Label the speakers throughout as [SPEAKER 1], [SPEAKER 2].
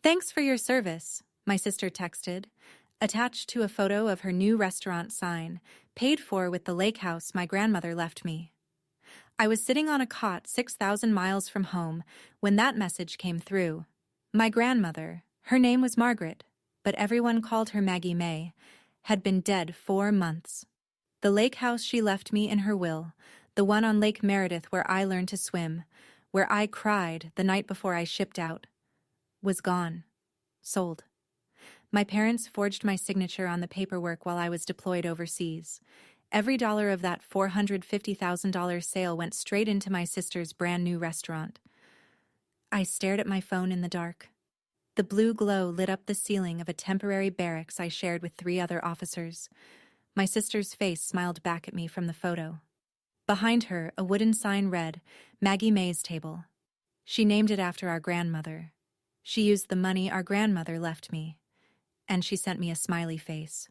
[SPEAKER 1] Thanks for your service, my sister texted, attached to a photo of her new restaurant sign, paid for with the Lakehouse my grandmother left me. I was sitting on a cot 6,000 miles from home when that message came through. My grandmother, her name was Margaret, but everyone called her Maggie May, had been dead 4 months. The lake house she left me in her will, the one on Lake Meredith where I learned to swim, where I cried the night before I shipped out, was gone. Sold. My parents forged my signature on the paperwork while I was deployed overseas. Every dollar of that $450,000 sale went straight into my sister's brand new restaurant. I stared at my phone in the dark. The blue glow lit up the ceiling of a temporary barracks I shared with 3 other officers. My sister's face smiled back at me from the photo. Behind her, a wooden sign read, Maggie May's Table. She named it after our grandmother. She used the money our grandmother left me. And she sent me a smiley face.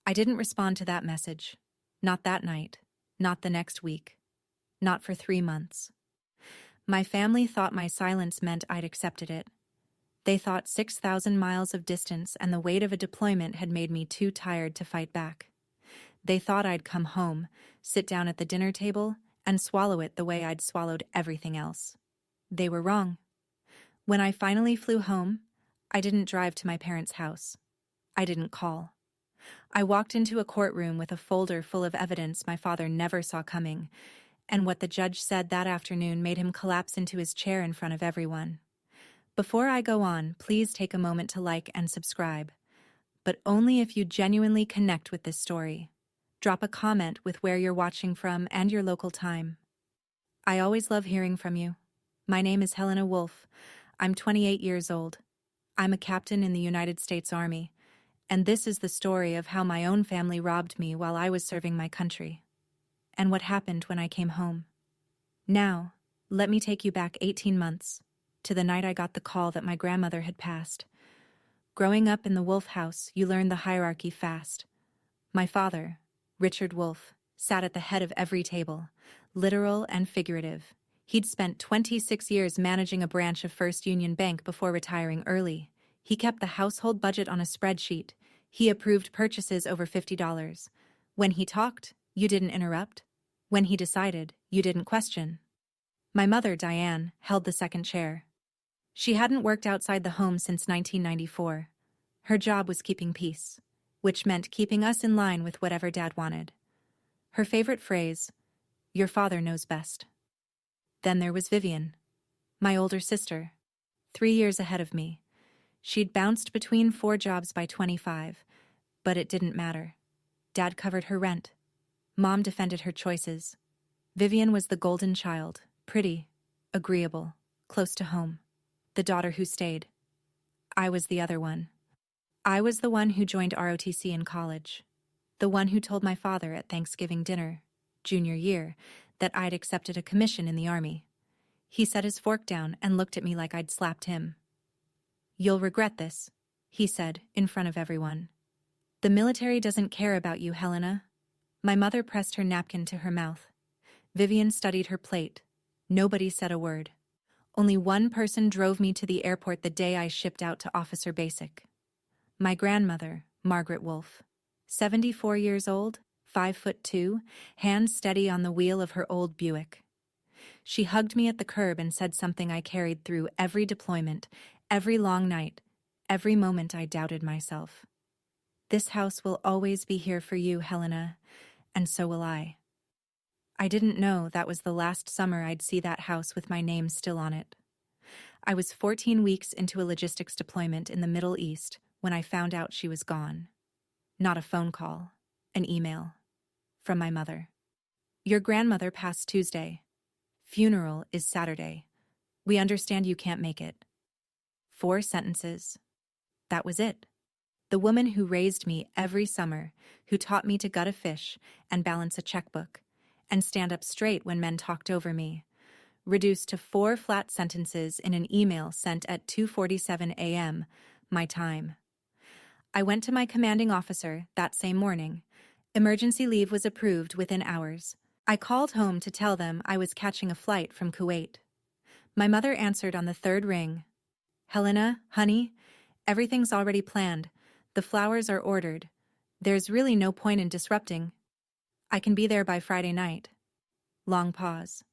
[SPEAKER 1] I didn't respond to that message. Not that night. Not the next week. Not for 3 months. My family thought my silence meant I'd accepted it. They thought 6,000 miles of distance and the weight of a deployment had made me too tired to fight back. They thought I'd come home, sit down at the dinner table, and swallow it the way I'd swallowed everything else. They were wrong. When I finally flew home, I didn't drive to my parents' house. I didn't call. I walked into a courtroom with a folder full of evidence my father never saw coming, and what the judge said that afternoon made him collapse into his chair in front of everyone. Before I go on, please take a moment to like and subscribe, but only if you genuinely connect with this story. Drop a comment with where you're watching from and your local time. I always love hearing from you. My name is Helena Wolf. I'm 28 years old. I'm a captain in the United States Army, and this is the story of how my own family robbed me while I was serving my country, and what happened when I came home. Now, let me take you back 18 months, to the night I got the call that my grandmother had passed. Growing up in the Wolf house, you learn the hierarchy fast. My father, Richard Wolf, sat at the head of every table, literal and figurative. He'd spent 26 years managing a branch of First Union Bank before retiring early. He kept the household budget on a spreadsheet. He approved purchases over $50. When he talked, you didn't interrupt. When he decided, you didn't question. My mother, Diane, held the second chair. She hadn't worked outside the home since 1994. Her job was keeping peace, which meant keeping us in line with whatever Dad wanted. Her favorite phrase, "Your father knows best." Then there was Vivian, my older sister, 3 years ahead of me. She'd bounced between 4 jobs by 25, but it didn't matter. Dad covered her rent. Mom defended her choices. Vivian was the golden child, pretty, agreeable, close to home. The daughter who stayed. I was the other one. I was the one who joined ROTC in college. The one who told my father at Thanksgiving dinner, junior year, that I'd accepted a commission in the Army. He set his fork down and looked at me like I'd slapped him. "You'll regret this," he said in front of everyone. "The military doesn't care about you, Helena." My mother pressed her napkin to her mouth. Vivian studied her plate. Nobody said a word. Only one person drove me to the airport the day I shipped out to Officer Basic. My grandmother, Margaret Wolf. 74 years old, 5'2", hands steady on the wheel of her old Buick. She hugged me at the curb and said something I carried through every deployment, every long night, every moment I doubted myself. "This house will always be here for you, Helena, and so will I." I didn't know that was the last summer I'd see that house with my name still on it. I was 14 weeks into a logistics deployment in the Middle East when I found out she was gone. Not a phone call, an email. From my mother. "Your grandmother passed Tuesday. Funeral is Saturday. We understand you can't make it." 4 sentences. That was it. The woman who raised me every summer, who taught me to gut a fish and balance a checkbook, and stand up straight when men talked over me, reduced to 4 flat sentences in an email sent at 2:47 a.m., my time. I went to my commanding officer that same morning. Emergency leave was approved within hours. I called home to tell them I was catching a flight from Kuwait. My mother answered on the 3rd ring. Helena, honey, everything's already planned. The flowers are ordered. There's really no point in disrupting. I can be there by Friday night. Long pause.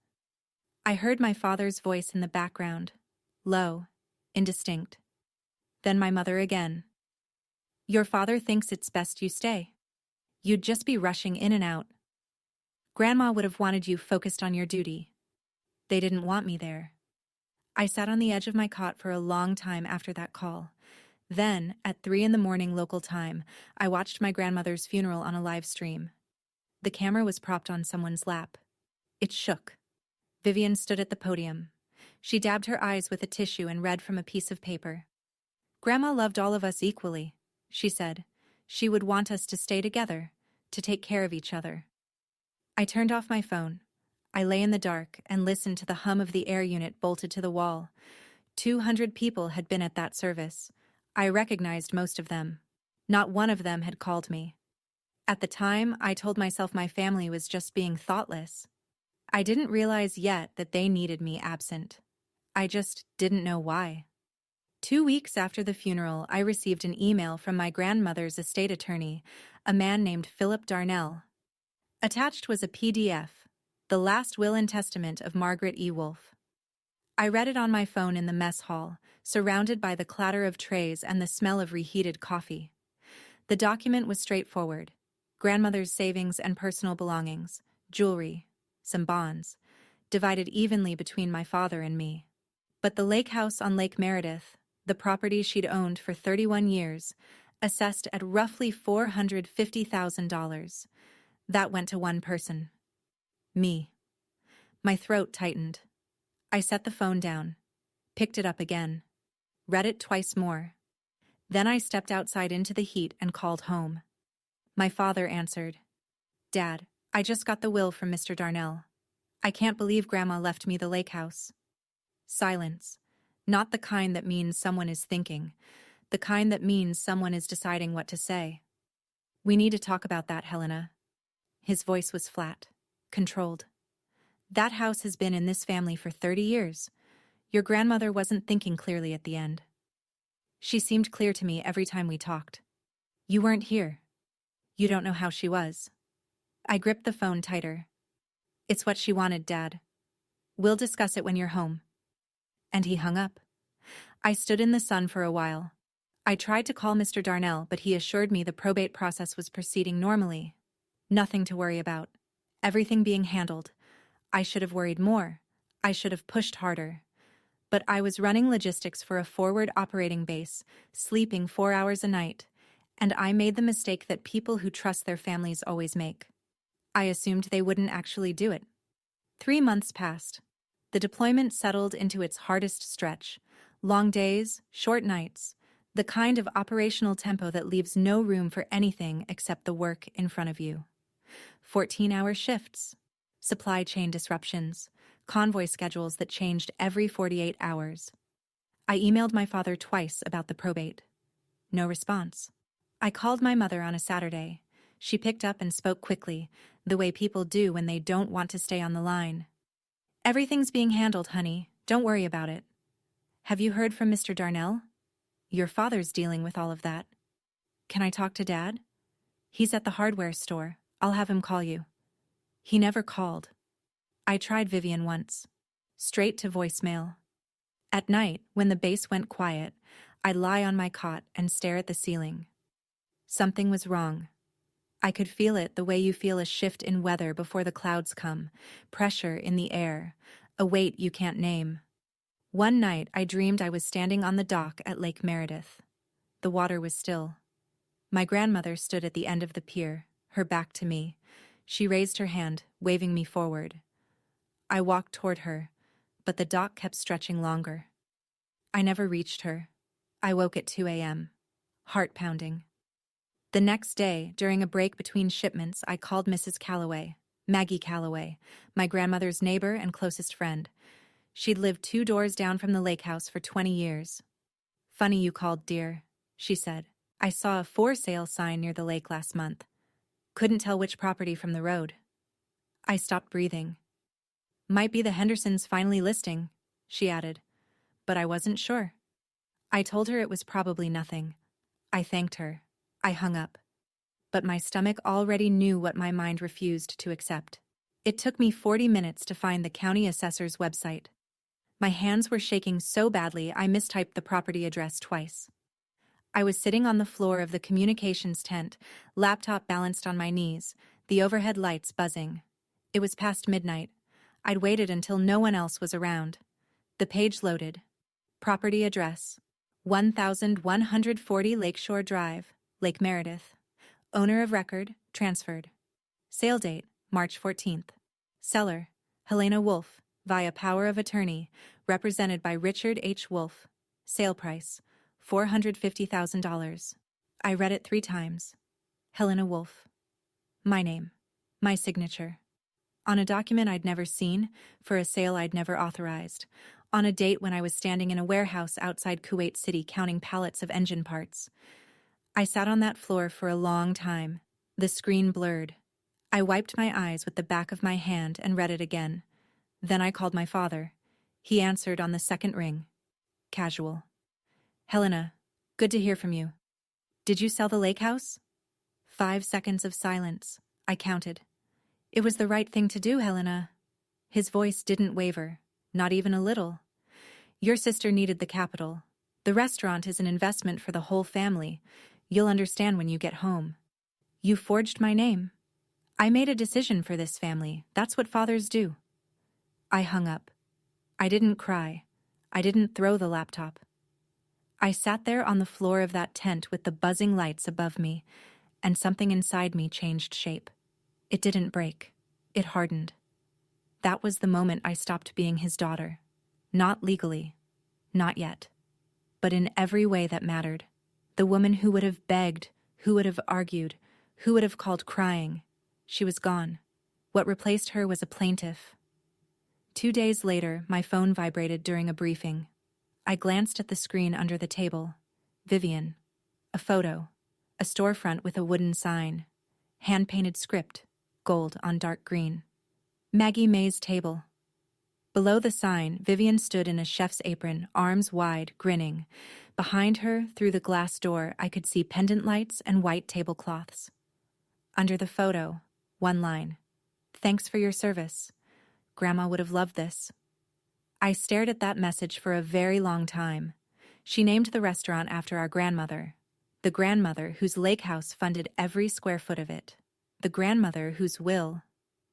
[SPEAKER 1] I heard my father's voice in the background, low, indistinct. Then my mother again. Your father thinks it's best you stay. You'd just be rushing in and out. Grandma would have wanted you focused on your duty. They didn't want me there. I sat on the edge of my cot for a long time after that call. Then, at 3 a.m. local time, I watched my grandmother's funeral on a live stream. The camera was propped on someone's lap. It shook. Vivian stood at the podium. She dabbed her eyes with a tissue and read from a piece of paper. Grandma loved all of us equally, she said. She would want us to stay together, to take care of each other. I turned off my phone. I lay in the dark and listened to the hum of the air unit bolted to the wall. 200 people had been at that service. I recognized most of them. Not one of them had called me. At the time, I told myself my family was just being thoughtless. I didn't realize yet that they needed me absent. I just didn't know why. 2 weeks after the funeral, I received an email from my grandmother's estate attorney, a man named Philip Darnell. Attached was a PDF, the last will and testament of Margaret E. Wolfe. I read it on my phone in the mess hall, surrounded by the clatter of trays and the smell of reheated coffee. The document was straightforward. Grandmother's savings and personal belongings, jewelry, some bonds, divided evenly between my father and me. But the lake house on Lake Meredith, the property she'd owned for 31 years, assessed at roughly $450,000. That went to one person. Me. My throat tightened. I set the phone down, picked it up again, read it twice more. Then I stepped outside into the heat and called home. My father answered. Dad, I just got the will from Mr. Darnell. I can't believe Grandma left me the lake house. Silence. Not the kind that means someone is thinking, the kind that means someone is deciding what to say. We need to talk about that, Helena. His voice was flat, controlled. That house has been in this family for 30 years. Your grandmother wasn't thinking clearly at the end. She seemed clear to me every time we talked. You weren't here. You don't know how she was. I gripped the phone tighter. It's what she wanted, Dad. We'll discuss it when you're home. And he hung up. I stood in the sun for a while. I tried to call Mr. Darnell, but he assured me the probate process was proceeding normally. Nothing to worry about. Everything being handled. I should have worried more. I should have pushed harder. But I was running logistics for a forward operating base, sleeping 4 hours a night, and I made the mistake that people who trust their families always make. I assumed they wouldn't actually do it. 3 months passed. The deployment settled into its hardest stretch. Long days, short nights, the kind of operational tempo that leaves no room for anything except the work in front of you. 14-hour shifts, supply chain disruptions, convoy schedules that changed every 48 hours. I emailed my father twice about the probate. No response. I called my mother on a Saturday. She picked up and spoke quickly, the way people do when they don't want to stay on the line. Everything's being handled, honey. Don't worry about it. Have you heard from Mr. Darnell? Your father's dealing with all of that. Can I talk to Dad? He's at the hardware store. I'll have him call you. He never called. I tried Vivian once. Straight to voicemail. At night, when the base went quiet, I'd lie on my cot and stare at the ceiling. Something was wrong. I could feel it the way you feel a shift in weather before the clouds come, pressure in the air, a weight you can't name. One night I dreamed I was standing on the dock at Lake Meredith. The water was still. My grandmother stood at the end of the pier, her back to me. She raised her hand, waving me forward. I walked toward her, but the dock kept stretching longer. I never reached her. I woke at 2 a.m., heart pounding. The next day, during a break between shipments, I called Mrs. Calloway, Maggie Calloway, my grandmother's neighbor and closest friend. She'd lived 2 doors down from the lake house for 20 years. Funny you called, dear, she said. I saw a for sale sign near the lake last month. Couldn't tell which property from the road. I stopped breathing. Might be the Hendersons finally listing, she added, but I wasn't sure. I told her it was probably nothing. I thanked her. I hung up. But my stomach already knew what my mind refused to accept. It took me 40 minutes to find the county assessor's website. My hands were shaking so badly I mistyped the property address twice. I was sitting on the floor of the communications tent, laptop balanced on my knees, the overhead lights buzzing. It was past midnight. I'd waited until no one else was around. The page loaded. Property address: 1140 Lakeshore Drive, Lake Meredith. Owner of record, transferred. Sale date, March 14th. Seller, Helena Wolf, via power of attorney, represented by Richard H. Wolf. Sale price, $450,000. I read it 3 times. Helena Wolf. My name. My signature. On a document I'd never seen, for a sale I'd never authorized. On a date when I was standing in a warehouse outside Kuwait City counting pallets of engine parts. I sat on that floor for a long time. The screen blurred. I wiped my eyes with the back of my hand and read it again. Then I called my father. He answered on the second ring. Casual. Helena, good to hear from you. Did you sell the Lakehouse? 5 seconds of silence. I counted. It was the right thing to do, Helena. His voice didn't waver, not even a little. Your sister needed the capital. The restaurant is an investment for the whole family. You'll understand when you get home. You forged my name. I made a decision for this family. That's what fathers do. I hung up. I didn't cry. I didn't throw the laptop. I sat there on the floor of that tent with the buzzing lights above me, and something inside me changed shape. It didn't break. It hardened. That was the moment I stopped being his daughter. Not legally. Not yet. But in every way that mattered. The woman who would have begged, who would have argued, who would have called crying. She was gone. What replaced her was a plaintiff. 2 days later, my phone vibrated during a briefing. I glanced at the screen under the table. Vivian. A photo. A storefront with a wooden sign. Hand-painted script. Gold on dark green. Maggie May's table. Below the sign, Vivian stood in a chef's apron, arms wide, grinning. Behind her, through the glass door, I could see pendant lights and white tablecloths. Under the photo, one line. Thanks for your service. Grandma would have loved this. I stared at that message for a very long time. She named the restaurant after our grandmother. The grandmother whose Lakehouse funded every square foot of it. The grandmother whose will,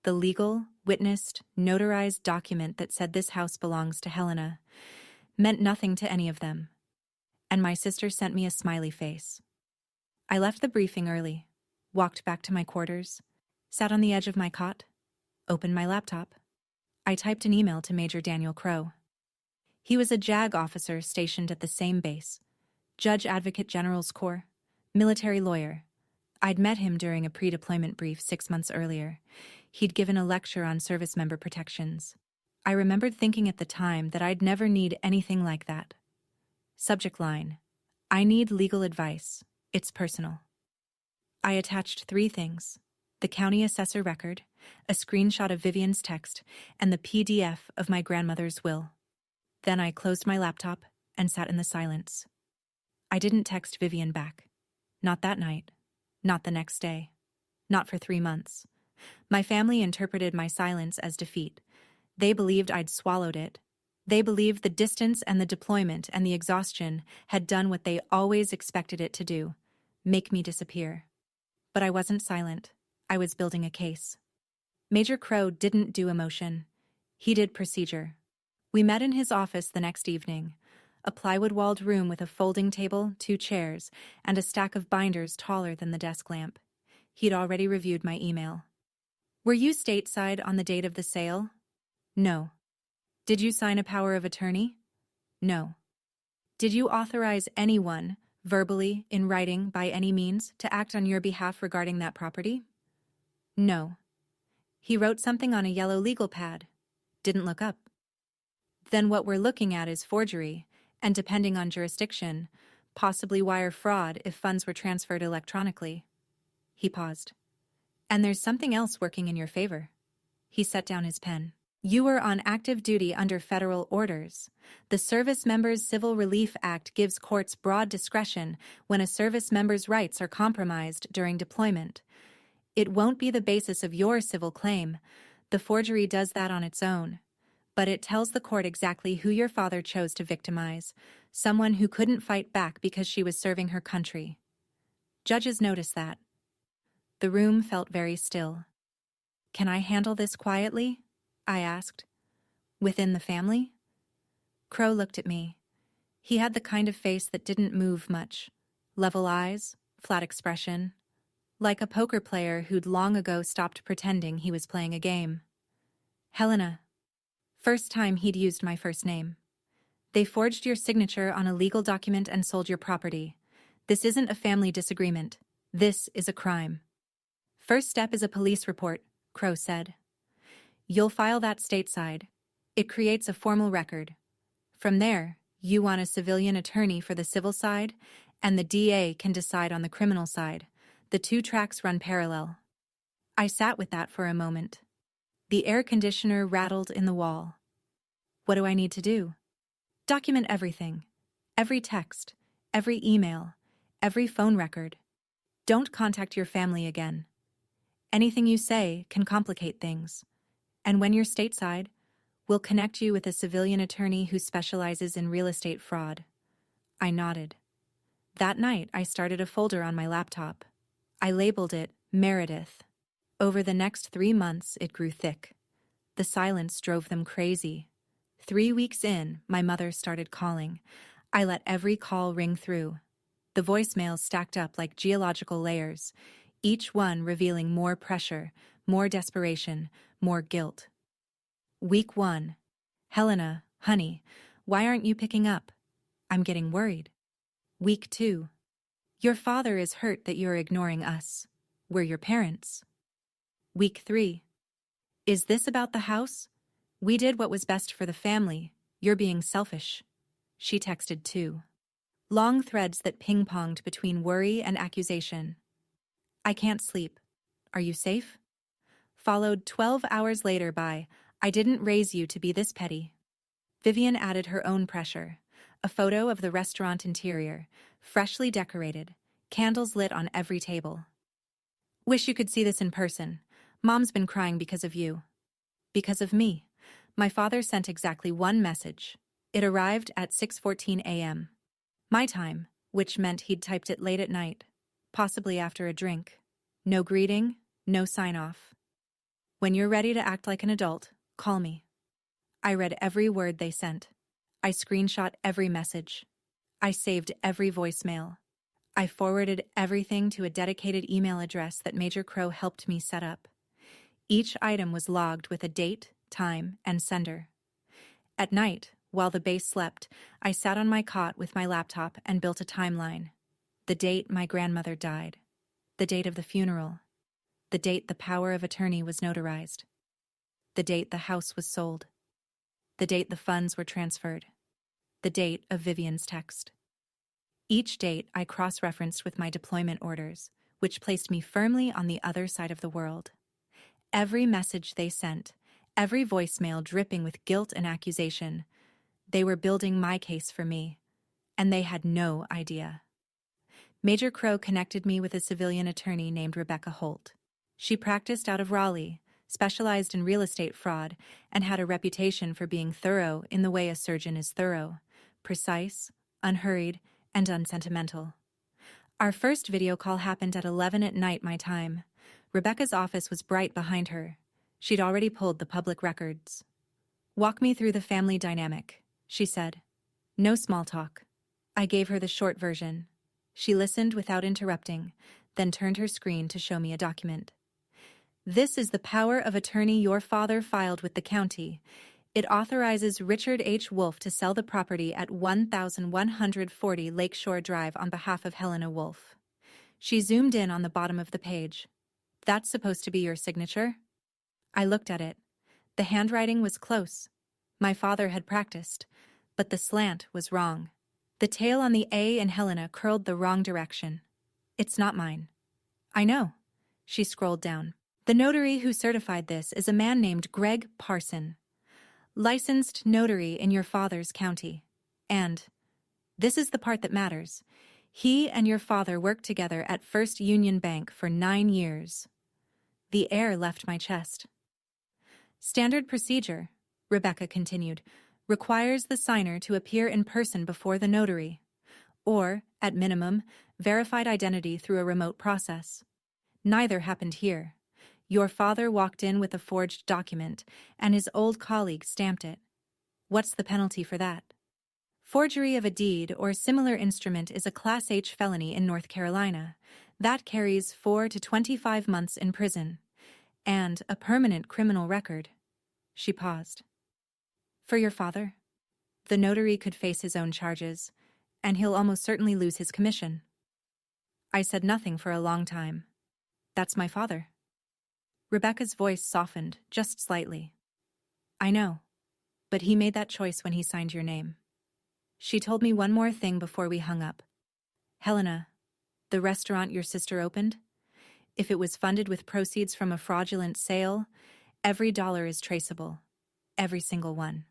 [SPEAKER 1] the legal, witnessed, notarized document that said this house belongs to Helena, meant nothing to any of them. And my sister sent me a smiley face. I left the briefing early, walked back to my quarters, sat on the edge of my cot, opened my laptop. I typed an email to Major Daniel Crow. He was a JAG officer stationed at the same base, Judge Advocate General's Corps, military lawyer. I'd met him during a pre-deployment brief 6 months earlier. He'd given a lecture on service member protections. I remembered thinking at the time that I'd never need anything like that. Subject line: I need legal advice. It's personal. I attached 3 things: the county assessor record, a screenshot of Vivian's text, and the PDF of my grandmother's will. Then I closed my laptop and sat in the silence. I didn't text Vivian back. Not that night. Not the next day. Not for 3 months. My family interpreted my silence as defeat. They believed I'd swallowed it. They believed the distance and the deployment and the exhaustion had done what they always expected it to do: make me disappear. But I wasn't silent. I was building a case. Major Crow didn't do emotion. He did procedure. We met in his office the next evening, a plywood-walled room with a folding table, 2 chairs, and a stack of binders taller than the desk lamp. He'd already reviewed my email. Were you stateside on the date of the sale? No. Did you sign a power of attorney? No. Did you authorize anyone, verbally, in writing, by any means, to act on your behalf regarding that property? No. He wrote something on a yellow legal pad. Didn't look up. Then what we're looking at is forgery, and depending on jurisdiction, possibly wire fraud if funds were transferred electronically. He paused. And there's something else working in your favor. He set down his pen. You were on active duty under federal orders. The Service Members Civil Relief Act gives courts broad discretion when a service member's rights are compromised during deployment. It won't be the basis of your civil claim. The forgery does that on its own. But it tells the court exactly who your father chose to victimize, someone who couldn't fight back because she was serving her country. Judges notice that. The room felt very still. Can I handle this quietly? I asked. Within the family? Crow looked at me. He had the kind of face that didn't move much. Level eyes, flat expression. Like a poker player who'd long ago stopped pretending he was playing a game. Helena. First time he'd used my first name. They forged your signature on a legal document and sold your property. This isn't a family disagreement. This is a crime. First step is a police report, Crow said. You'll file that stateside. It creates a formal record. From there, you want a civilian attorney for the civil side, and the DA can decide on the criminal side. The two tracks run parallel. I sat with that for a moment. The air conditioner rattled in the wall. What do I need to do? Document everything. Every text, every email, every phone record. Don't contact your family again. Anything you say can complicate things. And when you're stateside, we'll connect you with a civilian attorney who specializes in real estate fraud. I nodded. That night, I started a folder on my laptop. I labeled it Meredith. Over the next 3 months, it grew thick. The silence drove them crazy. 3 weeks in, my mother started calling. I let every call ring through. The voicemails stacked up like geological layers, each one revealing more pressure, more desperation, more guilt. Week 1. Helena, honey, why aren't you picking up? I'm getting worried. Week 2. Your father is hurt that you're ignoring us. We're your parents. Week 3. Is this about the house? We did what was best for the family. You're being selfish. She texted too. Long threads that ping-ponged between worry and accusation. I can't sleep. Are you safe? Followed 12 hours later by, I didn't raise you to be this petty. Vivian added her own pressure. A photo of the restaurant interior, freshly decorated, candles lit on every table. Wish you could see this in person. Mom's been crying because of you. Because of me. My father sent exactly one message. It arrived at 6:14 a.m. My time, which meant he'd typed it late at night, possibly after a drink. No greeting, no sign-off. When you're ready to act like an adult, call me. I read every word they sent. I screenshot every message. I saved every voicemail. I forwarded everything to a dedicated email address that Major Crow helped me set up. Each item was logged with a date, time, and sender. At night, while the base slept, I sat on my cot with my laptop and built a timeline. The date my grandmother died. The date of the funeral. The date the power of attorney was notarized. The date the house was sold. The date the funds were transferred. The date of Vivian's text. Each date I cross-referenced with my deployment orders, which placed me firmly on the other side of the world. Every message they sent, every voicemail dripping with guilt and accusation, they were building my case for me, and they had no idea. Major Crow connected me with a civilian attorney named Rebecca Holt. She practiced out of Raleigh, specialized in real estate fraud, and had a reputation for being thorough in the way a surgeon is thorough, precise, unhurried, and unsentimental. Our first video call happened at 11 at night my time. Rebecca's office was bright behind her. She'd already pulled the public records. Walk me through the family dynamic, she said. No small talk. I gave her the short version. She listened without interrupting, then turned her screen to show me a document. This is the power of attorney your father filed with the county. It authorizes Richard H. Wolfe to sell the property at 1140 Lakeshore Drive on behalf of Helena Wolfe. She zoomed in on the bottom of the page. That's supposed to be your signature? I looked at it. The handwriting was close. My father had practiced, but the slant was wrong. The tail on the A in Helena curled the wrong direction. It's not mine. I know. She scrolled down. The notary who certified this is a man named Greg Parson. Licensed notary in your father's county. And this is the part that matters. He and your father worked together at First Union Bank for 9 years. The air left my chest. Standard procedure, Rebecca continued, requires the signer to appear in person before the notary, or, at minimum, verified identity through a remote process. Neither happened here. Your father walked in with a forged document, and his old colleague stamped it. What's the penalty for that? Forgery of a deed or similar instrument is a Class H felony in North Carolina. That carries 4 to 25 months in prison. And a permanent criminal record. She paused. For your father? The notary could face his own charges, and he'll almost certainly lose his commission. I said nothing for a long time. That's my father. Rebecca's voice softened, just slightly. I know, but he made that choice when he signed your name. She told me one more thing before we hung up. Helena, the restaurant your sister opened? If it was funded with proceeds from a fraudulent sale, every dollar is traceable. Every single one.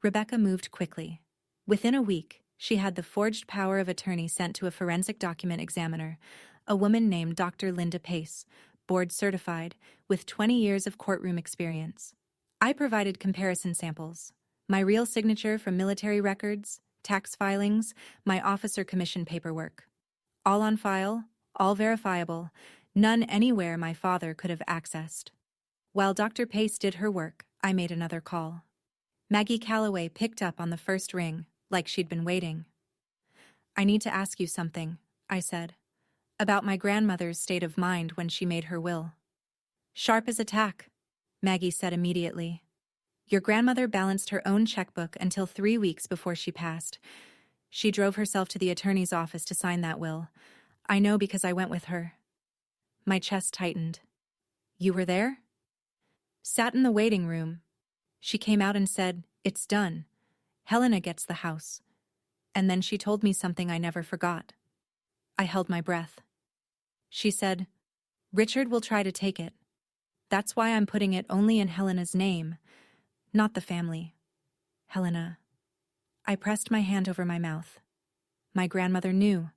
[SPEAKER 1] Rebecca moved quickly. Within a week, she had the forged power of attorney sent to a forensic document examiner, a woman named Dr. Linda Pace, board certified, with 20 years of courtroom experience. I provided comparison samples, my real signature from military records, tax filings, my officer commission paperwork. All on file, all verifiable, none anywhere my father could have accessed. While Dr. Pace did her work, I made another call. Maggie Calloway picked up on the first ring, like she'd been waiting. I need to ask you something, I said, about my grandmother's state of mind when she made her will. Sharp as a tack, Maggie said immediately. Your grandmother balanced her own checkbook until 3 weeks before she passed. She drove herself to the attorney's office to sign that will. I know because I went with her. My chest tightened. You were there? Sat in the waiting room. She came out and said, "It's done. Helena gets the house." And then she told me something I never forgot. I held my breath. She said, "Richard will try to take it. That's why I'm putting it only in Helena's name, not the family." Helena. I pressed my hand over my mouth. My grandmother knew.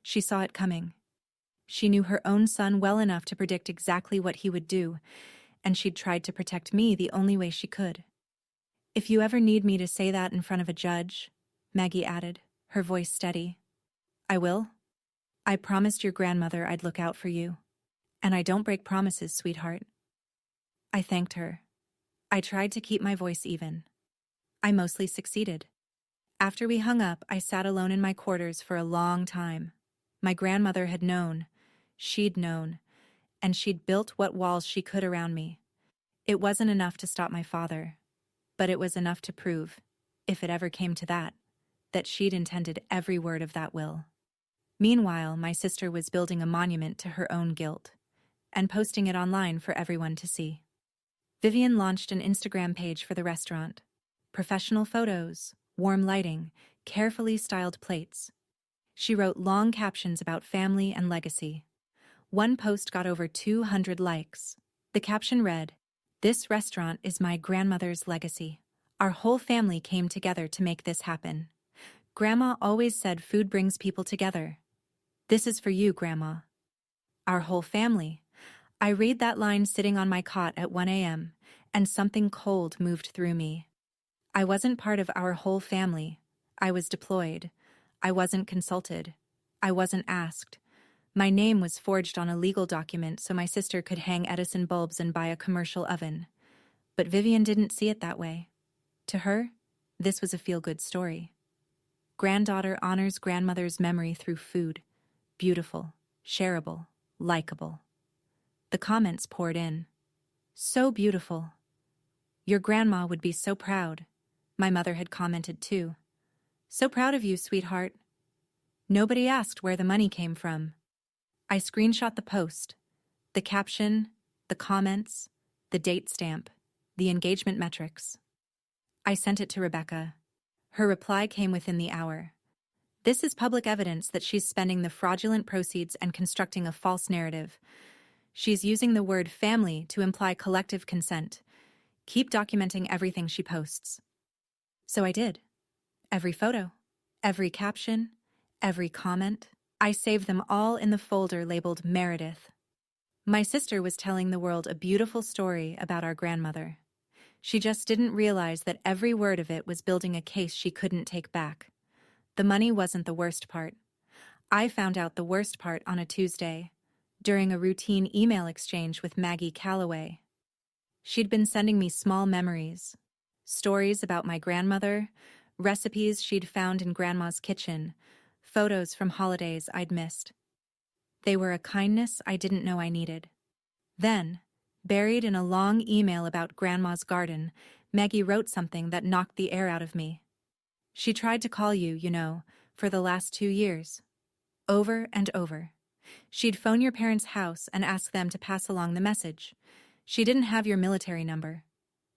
[SPEAKER 1] She saw it coming. She knew her own son well enough to predict exactly what he would do, and she'd tried to protect me the only way she could. If you ever need me to say that in front of a judge, Maggie added, her voice steady, I will. I promised your grandmother I'd look out for you. And I don't break promises, sweetheart. I thanked her. I tried to keep my voice even. I mostly succeeded. After we hung up, I sat alone in my quarters for a long time. My grandmother had known. She'd known. And she'd built what walls she could around me. It wasn't enough to stop my father, but it was enough to prove, if it ever came to that she'd intended every word of that will. Meanwhile, my sister was building a monument to her own guilt and posting it online for everyone to see. Vivian launched an Instagram page for the restaurant. Professional photos, warm lighting, carefully styled plates. She wrote long captions about family and legacy. One post got over 200 likes. The caption read, "This restaurant is my grandmother's legacy. Our whole family came together to make this happen. Grandma always said food brings people together. This is for you, Grandma." Our whole family. I read that line sitting on my cot at 1 a.m., and something cold moved through me. I wasn't part of our whole family. I was deployed. I wasn't consulted. I wasn't asked. My name was forged on a legal document so my sister could hang Edison bulbs and buy a commercial oven. But Vivian didn't see it that way. To her, this was a feel-good story. Granddaughter honors grandmother's memory through food. Beautiful, shareable, likable. The comments poured in. So beautiful. Your grandma would be so proud. My mother had commented too. So proud of you, sweetheart. Nobody asked where the money came from. I screenshot the post, the caption, the comments, the date stamp, the engagement metrics. I sent it to Rebecca. Her reply came within the hour. This is public evidence that she's spending the fraudulent proceeds and constructing a false narrative. She's using the word family to imply collective consent. Keep documenting everything she posts. So I did. Every photo, every caption, every comment. I saved them all in the folder labeled Meredith. My sister was telling the world a beautiful story about our grandmother. She just didn't realize that every word of it was building a case she couldn't take back. The money wasn't the worst part. I found out the worst part on a Tuesday, during a routine email exchange with Maggie Calloway. She'd been sending me small memories, stories about my grandmother, recipes she'd found in Grandma's kitchen, photos from holidays I'd missed. They were a kindness I didn't know I needed. Then, buried in a long email about Grandma's garden, Maggie wrote something that knocked the air out of me. She tried to call you, for the last 2 years. Over and over. She'd phone your parents' house and ask them to pass along the message. She didn't have your military number.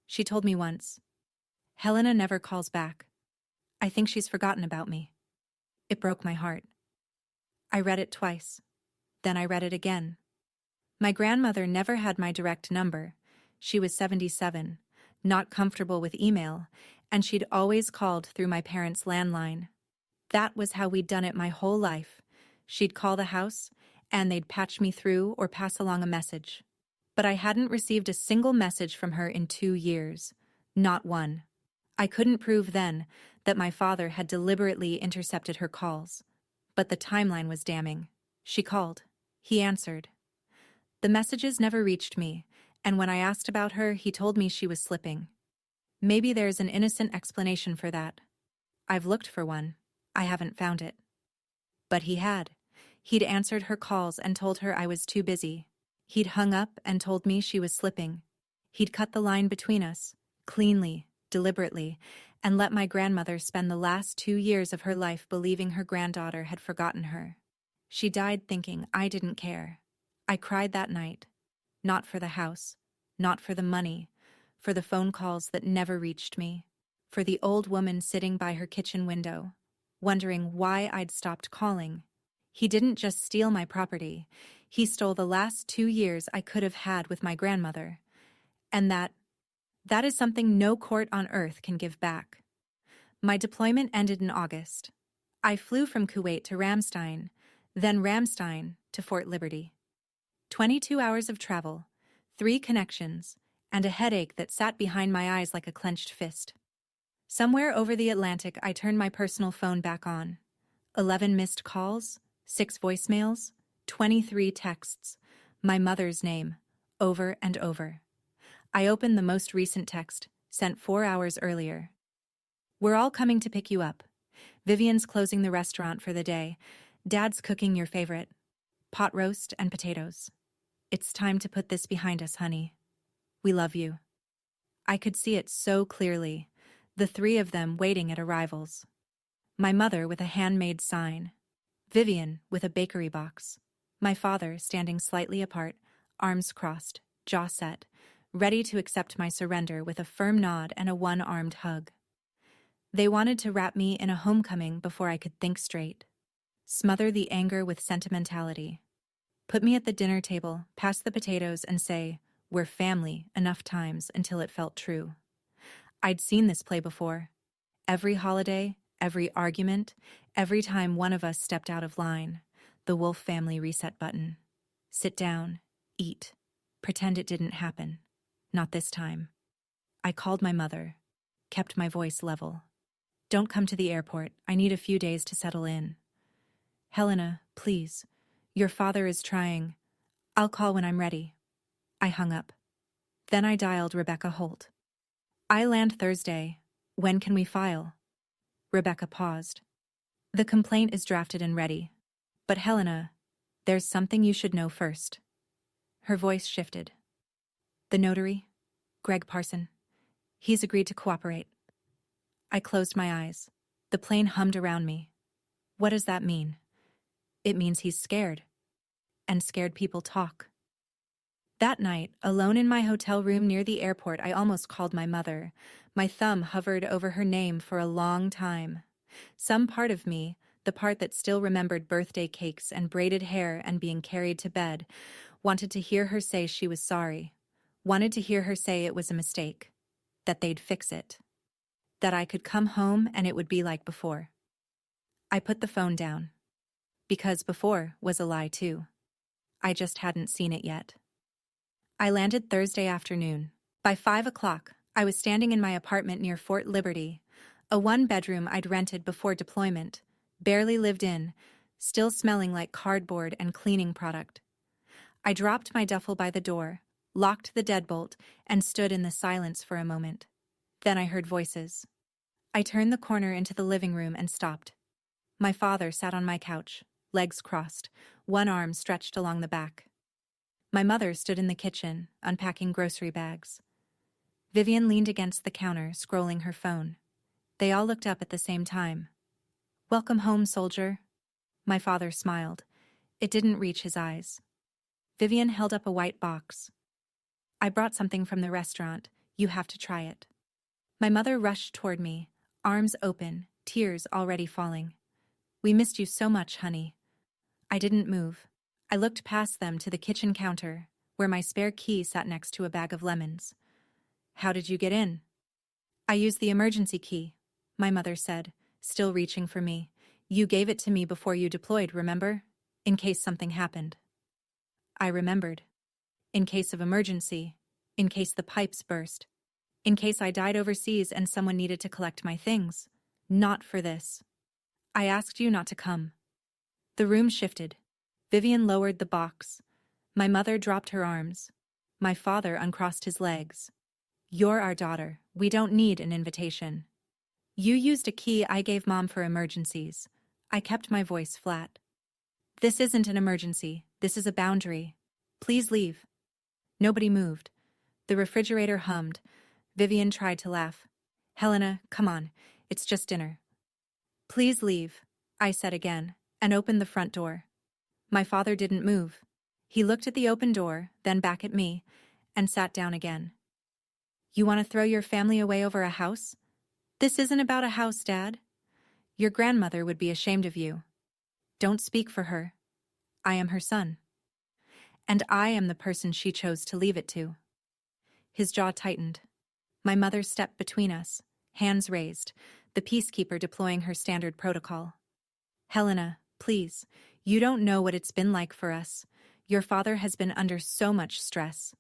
[SPEAKER 1] She told me once, "Helena never calls back. I think she's forgotten about me." It broke my heart. I read it twice. Then I read it again. My grandmother never had my direct number. She was 77, not comfortable with email, and she'd always called through my parents' landline. That was how we'd done it my whole life. She'd call the house, and they'd patch me through or pass along a message. But I hadn't received a single message from her in 2 years. Not one. I couldn't prove then that my father had deliberately intercepted her calls. But the timeline was damning. She called. He answered. The messages never reached me, and when I asked about her, he told me she was slipping. Maybe there's an innocent explanation for that. I've looked for one. I haven't found it. But he had. He'd answered her calls and told her I was too busy. He'd hung up and told me she was slipping. He'd cut the line between us, cleanly, deliberately, and let my grandmother spend the last 2 years of her life believing her granddaughter had forgotten her. She died thinking I didn't care. I cried that night. Not for the house, not for the money, for the phone calls that never reached me, for the old woman sitting by her kitchen window, wondering why I'd stopped calling. He didn't just steal my property. He stole the last 2 years I could have had with my grandmother. And that is something no court on earth can give back. My deployment ended in August. I flew from Kuwait to Ramstein, then Ramstein to Fort Liberty. 22 hours of travel, 3 connections, and a headache that sat behind my eyes like a clenched fist. Somewhere over the Atlantic, I turned my personal phone back on. 11 missed calls, 6 voicemails, 23 texts, my mother's name, over and over. I opened the most recent text, sent 4 hours earlier. We're all coming to pick you up. Vivian's closing the restaurant for the day. Dad's cooking your favorite, pot roast and potatoes. It's time to put this behind us, honey. We love you. I could see it so clearly, the 3 of them waiting at arrivals. My mother with a handmade sign, Vivian with a bakery box, my father standing slightly apart, arms crossed, jaw set, ready to accept my surrender with a firm nod and a one-armed hug. They wanted to wrap me in a homecoming before I could think straight. Smother the anger with sentimentality. Put me at the dinner table, pass the potatoes, and say, "We're family," enough times until it felt true. I'd seen this play before. Every holiday, every argument, every time one of us stepped out of line, the Wolf family reset button. Sit down, eat, pretend it didn't happen. Not this time. I called my mother, kept my voice level. "Don't come to the airport. I need a few days to settle in." "Helena, please. Your father is trying. I'll call when I'm ready." I hung up. Then I dialed Rebecca Holt. "I land Thursday. When can we file?" Rebecca paused. "The complaint is drafted and ready. But Helena, there's something you should know first." Her voice shifted. "The notary, Greg Parson. He's agreed to cooperate." I closed my eyes. The plane hummed around me. What does that mean? It means he's scared. And scared people talk. That night, alone in my hotel room near the airport, I almost called my mother. My thumb hovered over her name for a long time. Some part of me, the part that still remembered birthday cakes and braided hair and being carried to bed, wanted to hear her say she was sorry. Wanted to hear her say it was a mistake. that they'd fix it, that I could come home and it would be like before. I put the phone down. Because before was a lie too. I just hadn't seen it yet. I landed Thursday afternoon. By 5 o'clock, I was standing in my apartment near Fort Liberty, a one-bedroom I'd rented before deployment, barely lived in, still smelling like cardboard and cleaning product. I dropped my duffel by the door, locked the deadbolt, and stood in the silence for a moment. Then I heard voices. I turned the corner into the living room and stopped. My father sat on my couch, legs crossed, one arm stretched along the back. My mother stood in the kitchen, unpacking grocery bags. Vivian leaned against the counter, scrolling her phone. They all looked up at the same time. "Welcome home, soldier." My father smiled. It didn't reach his eyes. Vivian held up a white box. "I brought something from the restaurant. You have to try it." My mother rushed toward me, arms open, tears already falling. "We missed you so much, honey." I didn't move. I looked past them to the kitchen counter, where my spare key sat next to a bag of lemons. "How did you get in?" "I used the emergency key," my mother said, still reaching for me. "You gave it to me before you deployed, remember? In case something happened." I remembered. In case of emergency. In case the pipes burst. In case I died overseas and someone needed to collect my things. Not for this. "I asked you not to come." The room shifted. Vivian lowered the box. My mother dropped her arms. My father uncrossed his legs. "You're our daughter. We don't need an invitation." "You used a key I gave Mom for emergencies." I kept my voice flat. "This isn't an emergency. This is a boundary. Please leave." Nobody moved. The refrigerator hummed. Vivian tried to laugh. "Helena, come on. It's just dinner." "Please leave," I said again, and opened the front door. My father didn't move. He looked at the open door, then back at me, and sat down again. "You want to throw your family away over a house? This isn't about a house, Dad. Your grandmother would be ashamed of you. Don't speak for her. I am her son. And I am the person she chose to leave it to." His jaw tightened. My mother stepped between us, hands raised, the peacekeeper deploying her standard protocol. "Helena, please, you don't know what it's been like for us. Your father has been under so much stress.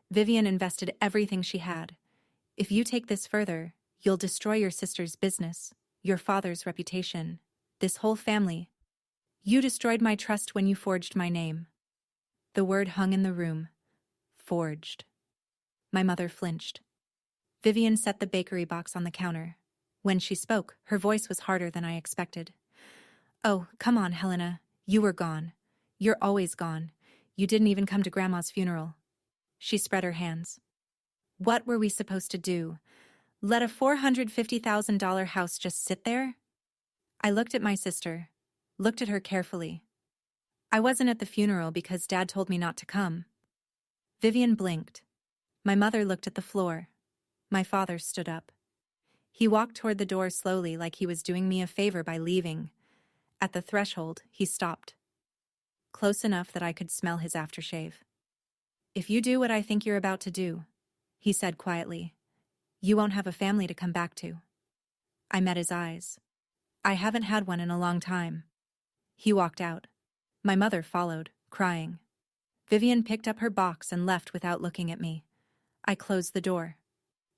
[SPEAKER 1] Vivian invested everything she had. If you take this further, you'll destroy your sister's business, your father's reputation, this whole family. You destroyed my trust when you forged my name." The word hung in the room. Forged. My mother flinched. Vivian set the bakery box on the counter. When she spoke, her voice was harder than I expected. "Oh, come on, Helena. You were gone. You're always gone. You didn't even come to Grandma's funeral." She spread her hands. "What were we supposed to do? Let a $450,000 house just sit there?" I looked at my sister, looked at her carefully. "I wasn't at the funeral because Dad told me not to come." Vivian blinked. My mother looked at the floor. My father stood up. He walked toward the door slowly, like he was doing me a favor by leaving. At the threshold, he stopped. Close enough that I could smell his aftershave. "If you do what I think you're about to do," he said quietly, "you won't have a family to come back to." I met his eyes. "I haven't had one in a long time." He walked out. My mother followed, crying. Vivian picked up her box and left without looking at me. I closed the door.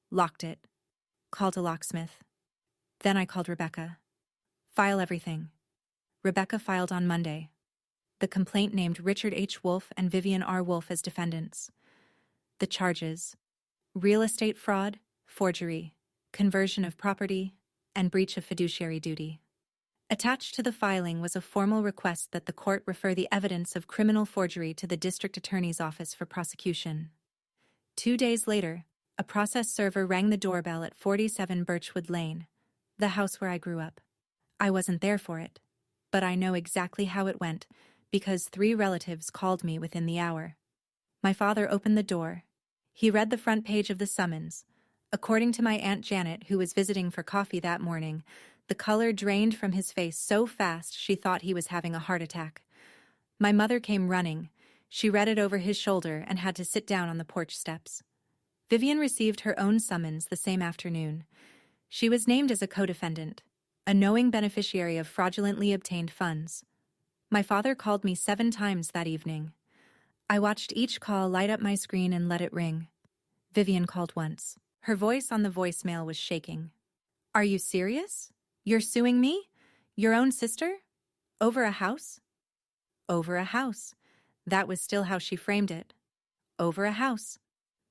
[SPEAKER 1] Locked it. Called a locksmith. Then I called Rebecca. "File everything." Rebecca filed on Monday. The complaint named Richard H. Wolfe and Vivian R. Wolfe as defendants. The charges: real estate fraud, forgery, conversion of property, and breach of fiduciary duty. Attached to the filing was a formal request that the court refer the evidence of criminal forgery to the district attorney's office for prosecution. 2 days later, a process server rang the doorbell at 47 Birchwood Lane, the house where I grew up. I wasn't there for it, but I know exactly how it went because 3 relatives called me within the hour. My father opened the door. He read the front page of the summons. According to my Aunt Janet, who was visiting for coffee that morning, the color drained from his face so fast she thought he was having a heart attack. My mother came running. She read it over his shoulder and had to sit down on the porch steps. Vivian received her own summons the same afternoon. She was named as a co-defendant, a knowing beneficiary of fraudulently obtained funds. My father called me 7 times that evening. I watched each call light up my screen and let it ring. Vivian called once. Her voice on the voicemail was shaking. "Are you serious? You're suing me? Your own sister? Over a house?" Over a house. That was still how she framed it. Over a house.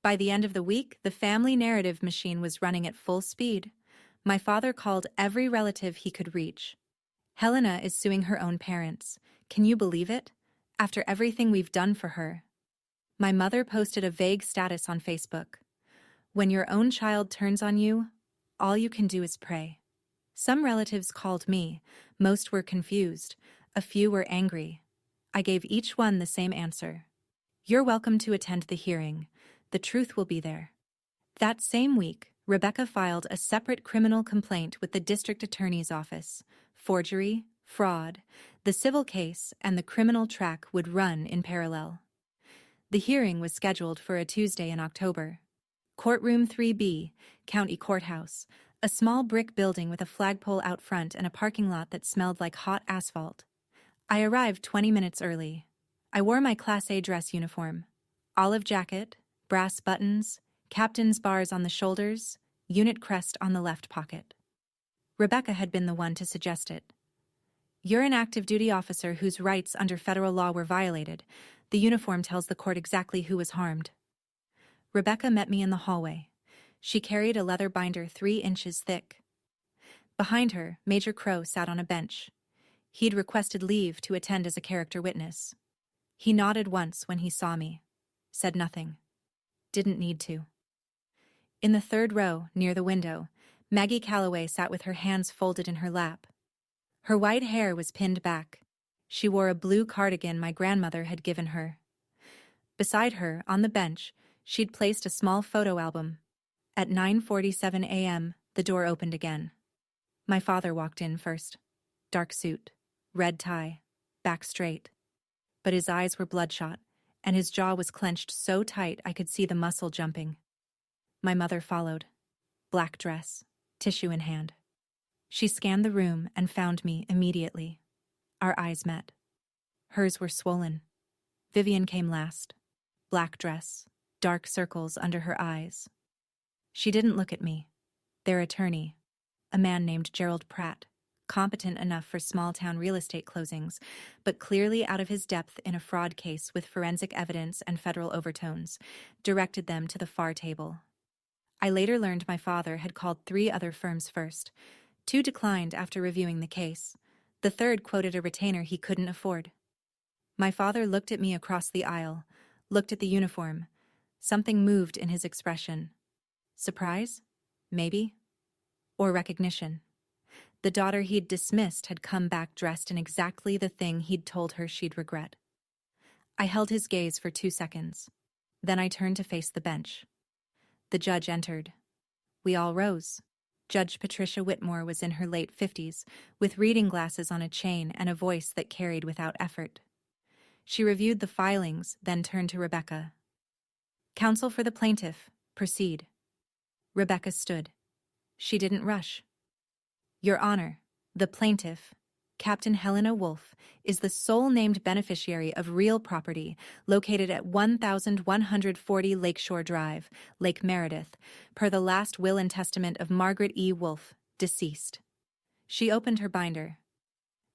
[SPEAKER 1] By the end of the week, the family narrative machine was running at full speed. My father called every relative he could reach. "Helena is suing her own parents. Can you believe it? After everything we've done for her." My mother posted a vague status on Facebook. "When your own child turns on you, all you can do is pray." Some relatives called me. Most were confused. A few were angry. I gave each one the same answer. "You're welcome to attend the hearing. The truth will be there." That same week, Rebecca filed a separate criminal complaint with the district attorney's office. Forgery, fraud, the civil case, and the criminal track would run in parallel. The hearing was scheduled for a Tuesday in October. Courtroom 3B, County Courthouse, a small brick building with a flagpole out front and a parking lot that smelled like hot asphalt. I arrived 20 minutes early. I wore my Class A dress uniform. Olive jacket, brass buttons, captain's bars on the shoulders, unit crest on the left pocket. Rebecca had been the one to suggest it. "You're an active duty officer whose rights under federal law were violated. The uniform tells the court exactly who was harmed." Rebecca met me in the hallway. She carried a leather binder 3 inches thick. Behind her, Major Crow sat on a bench. He'd requested leave to attend as a character witness. He nodded once when he saw me. Said nothing. Didn't need to. In the 3rd row, near the window, Maggie Calloway sat with her hands folded in her lap. Her white hair was pinned back. She wore a blue cardigan my grandmother had given her. Beside her, on the bench, she'd placed a small photo album. At 9:47 a.m., the door opened again. My father walked in first. Dark suit, red tie, back straight. But his eyes were bloodshot, and his jaw was clenched so tight I could see the muscle jumping. My mother followed. Black dress, tissue in hand. She scanned the room and found me immediately. Our eyes met. Hers were swollen. Vivian came last. Black dress, dark circles under her eyes. She didn't look at me. Their attorney, a man named Gerald Pratt, competent enough for small-town real estate closings, but clearly out of his depth in a fraud case with forensic evidence and federal overtones, directed them to the far table. I later learned my father had called 3 other firms first. 2 declined after reviewing the case. The 3rd quoted a retainer he couldn't afford. My father looked at me across the aisle, looked at the uniform. Something moved in his expression. Surprise? Maybe. Or recognition. The daughter he'd dismissed had come back dressed in exactly the thing he'd told her she'd regret. I held his gaze for 2 seconds. Then I turned to face the bench. The judge entered. We all rose. Judge Patricia Whitmore was in her late 50s, with reading glasses on a chain and a voice that carried without effort. She reviewed the filings, then turned to Rebecca. "Counsel for the plaintiff, proceed." Rebecca stood. She didn't rush. "Your Honor, the plaintiff, Captain Helena Wolfe, is the sole named beneficiary of real property located at 1140 Lakeshore Drive, Lake Meredith, per the last will and testament of Margaret E. Wolfe, deceased." She opened her binder.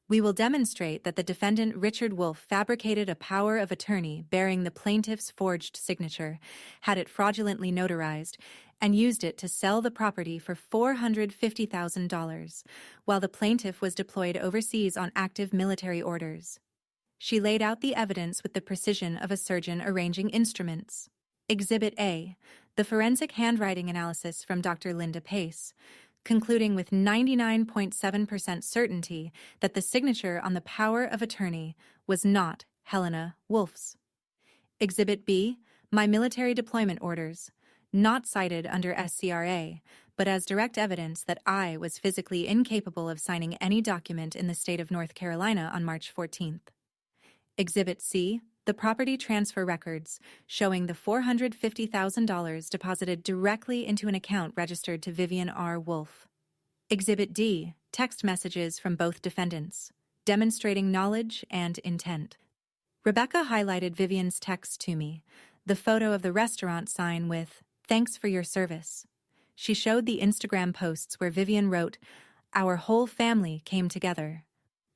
[SPEAKER 1] "We will demonstrate that the defendant Richard Wolfe fabricated a power of attorney bearing the plaintiff's forged signature, had it fraudulently notarized, and used it to sell the property for $450,000, while the plaintiff was deployed overseas on active military orders." She laid out the evidence with the precision of a surgeon arranging instruments. Exhibit A, the forensic handwriting analysis from Dr. Linda Pace, concluding with 99.7% certainty that the signature on the power of attorney was not Helena Wolfe's. Exhibit B, my military deployment orders, not cited under SCRA, but as direct evidence that I was physically incapable of signing any document in the state of North Carolina on March 14th. Exhibit C, the property transfer records showing the $450,000 deposited directly into an account registered to Vivian R. Wolf. Exhibit D, text messages from both defendants, demonstrating knowledge and intent. Rebecca highlighted Vivian's text to me, the photo of the restaurant sign with, "Thanks for your service." She showed the Instagram posts where Vivian wrote, "Our whole family came together."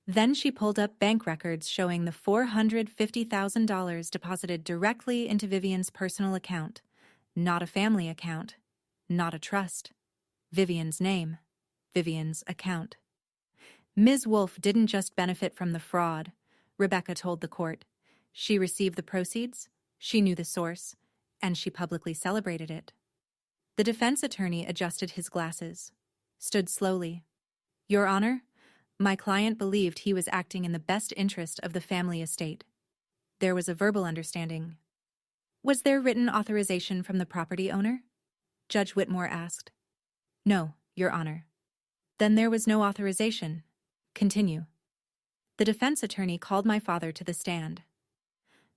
[SPEAKER 1] Then she pulled up bank records showing the $450,000 deposited directly into Vivian's personal account. Not a family account, not a trust. Vivian's name, Vivian's account. Ms. Wolf didn't just benefit from the fraud, Rebecca told the court. She received the proceeds, she knew the source, and she publicly celebrated it. The defense attorney adjusted his glasses, stood slowly. "Your Honor, my client believed he was acting in the best interest of the family estate. There was a verbal understanding." "Was there written authorization from the property owner?" Judge Whitmore asked. "No, Your Honor." "Then there was no authorization. Continue." The defense attorney called my father to the stand.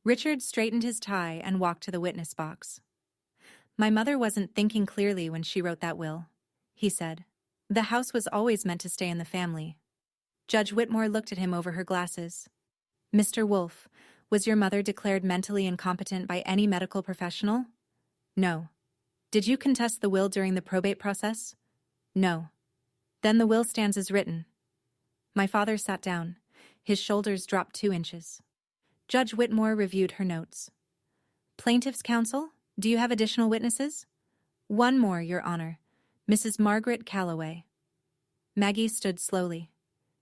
[SPEAKER 1] Richard straightened his tie and walked to the witness box. "My mother wasn't thinking clearly when she wrote that will," he said. "The house was always meant to stay in the family." Judge Whitmore looked at him over her glasses. "Mr. Wolf, was your mother declared mentally incompetent by any medical professional?" "No." "Did you contest the will during the probate process?" "No." "Then the will stands as written." My father sat down. His shoulders dropped 2 inches. Judge Whitmore reviewed her notes. "Plaintiff's counsel, do you have additional witnesses?" "One more, Your Honor. Mrs. Margaret Calloway." Maggie stood slowly.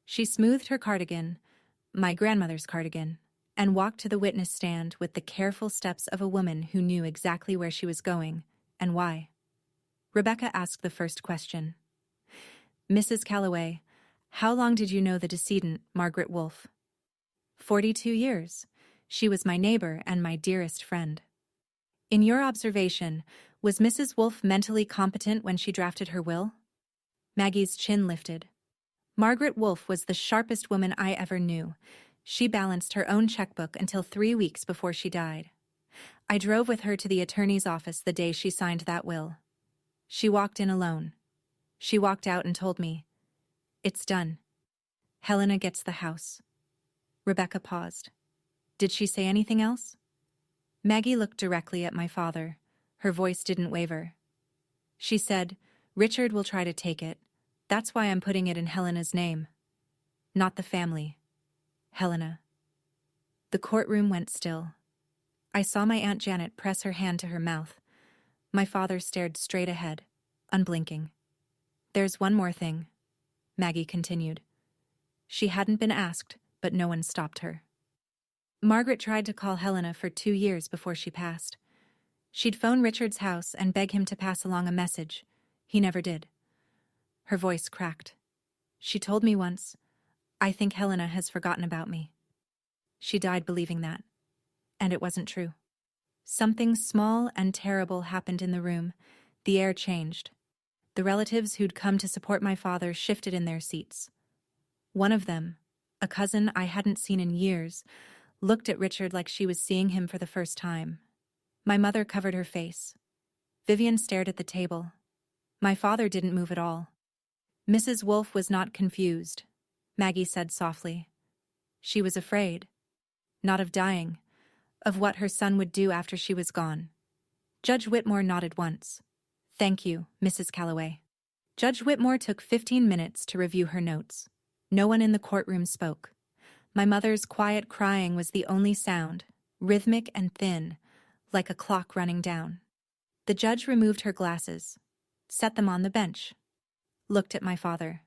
[SPEAKER 1] She smoothed her cardigan, my grandmother's cardigan, and walked to the witness stand with the careful steps of a woman who knew exactly where she was going and why. Rebecca asked the first question. "Mrs. Calloway, how long did you know the decedent, Margaret Wolf?" 42 years. She was my neighbor and my dearest friend." "In your observation, was Mrs. Wolf mentally competent when she drafted her will?" Maggie's chin lifted. "Margaret Wolf was the sharpest woman I ever knew. She balanced her own checkbook until 3 weeks before she died. I drove with her to the attorney's office the day she signed that will. She walked in alone. She walked out and told me, 'It's done. Helena gets the house.'" Rebecca paused. "Did she say anything else?" Maggie looked directly at my father. Her voice didn't waver. "She said, 'Richard will try to take it. That's why I'm putting it in Helena's name.' Not the family. Helena." The courtroom went still. I saw my Aunt Janet press her hand to her mouth. My father stared straight ahead, unblinking. "There's one more thing," Maggie continued. She hadn't been asked, but no one stopped her. "Margaret tried to call Helena for 2 years before she passed. She'd phone Richard's house and beg him to pass along a message. He never did." Her voice cracked. "She told me once, 'I think Helena has forgotten about me.' She died believing that. And it wasn't true." Something small and terrible happened in the room. The air changed. The relatives who'd come to support my father shifted in their seats. One of them, a cousin I hadn't seen in years, looked at Richard like she was seeing him for the first time. My mother covered her face. Vivian stared at the table. My father didn't move at all. "Mrs. Wolf was not confused," Maggie said softly. "She was afraid. Not of dying, of what her son would do after she was gone." Judge Whitmore nodded once. "Thank you, Mrs. Calloway." Judge Whitmore took 15 minutes to review her notes. No one in the courtroom spoke. My mother's quiet crying was the only sound, rhythmic and thin, like a clock running down. The judge removed her glasses, set them on the bench, looked at my father.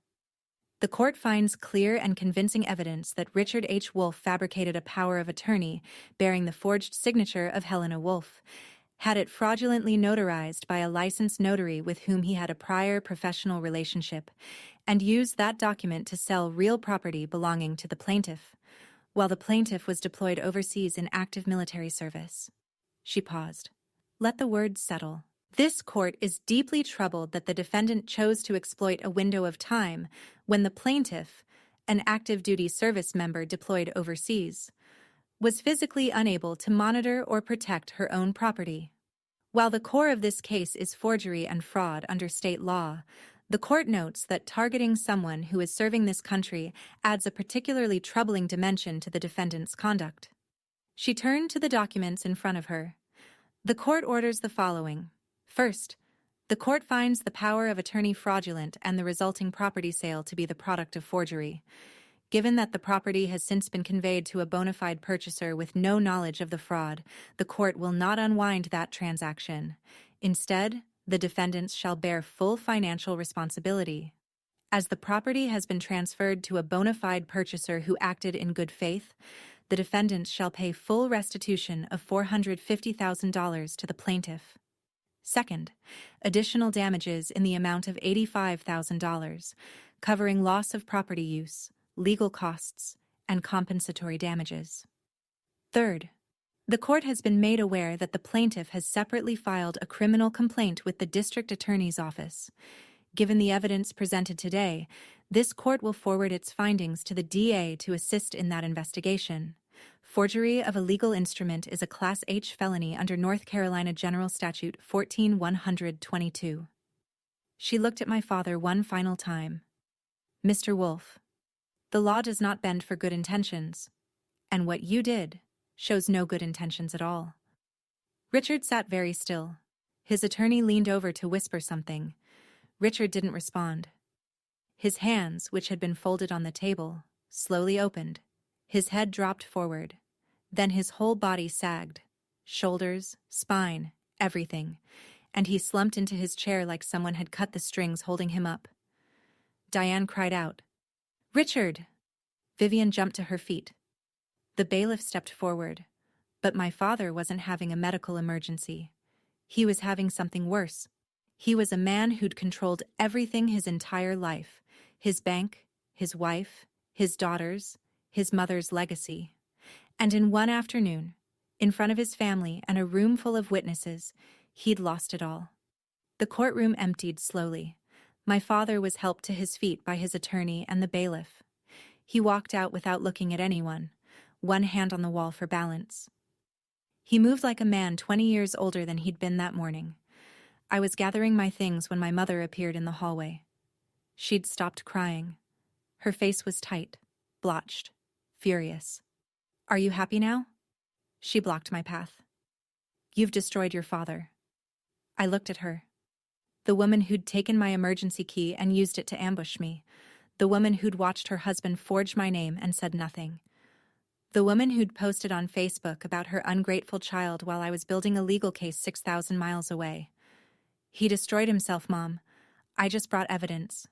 [SPEAKER 1] "The court finds clear and convincing evidence that Richard H. Wolf fabricated a power of attorney bearing the forged signature of Helena Wolf, had it fraudulently notarized by a licensed notary with whom he had a prior professional relationship, and used that document to sell real property belonging to the plaintiff, while the plaintiff was deployed overseas in active military service." She paused. "Let the words settle. This court is deeply troubled that the defendant chose to exploit a window of time when the plaintiff, an active duty service member deployed overseas, was physically unable to monitor or protect her own property. While the core of this case is forgery and fraud under state law, the court notes that targeting someone who is serving this country adds a particularly troubling dimension to the defendant's conduct. She turned to the documents in front of her. The court orders the following. First, the court finds the power of attorney fraudulent and the resulting property sale to be the product of forgery. Given that the property has since been conveyed to a bona fide purchaser with no knowledge of the fraud, the court will not unwind that transaction. Instead, the defendants shall bear full financial responsibility. As the property has been transferred to a bona fide purchaser who acted in good faith, the defendants shall pay full restitution of $450,000 to the plaintiff. Second, additional damages in the amount of $85,000, covering loss of property use, legal costs, and compensatory damages. Third, the court has been made aware that the plaintiff has separately filed a criminal complaint with the district attorney's office. Given the evidence presented today, this court will forward its findings to the DA to assist in that investigation. Forgery of a legal instrument is a Class H felony under North Carolina General Statute 14-122. She looked at my father one final time. Mr. Wolf, the law does not bend for good intentions, and what you did shows no good intentions at all. Richard sat very still. His attorney leaned over to whisper something. Richard didn't respond. His hands, which had been folded on the table, slowly opened. His head dropped forward. Then his whole body sagged. Shoulders, spine, everything. And he slumped into his chair like someone had cut the strings holding him up. Diane cried out, "Richard!" Vivian jumped to her feet. The bailiff stepped forward. But my father wasn't having a medical emergency. He was having something worse. He was a man who'd controlled everything his entire life. His bank, his wife, his daughters, his mother's legacy. And in one afternoon, in front of his family and a room full of witnesses, he'd lost it all. The courtroom emptied slowly. My father was helped to his feet by his attorney and the bailiff. He walked out without looking at anyone, one hand on the wall for balance. He moved like a man 20 years older than he'd been that morning. I was gathering my things when my mother appeared in the hallway. She'd stopped crying. Her face was tight, blotched, furious. "Are you happy now?" She blocked my path. "You've destroyed your father." I looked at her. The woman who'd taken my emergency key and used it to ambush me. The woman who'd watched her husband forge my name and said nothing. The woman who'd posted on Facebook about her ungrateful child while I was building a legal case 6,000 miles away. "He destroyed himself, Mom. I just brought evidence."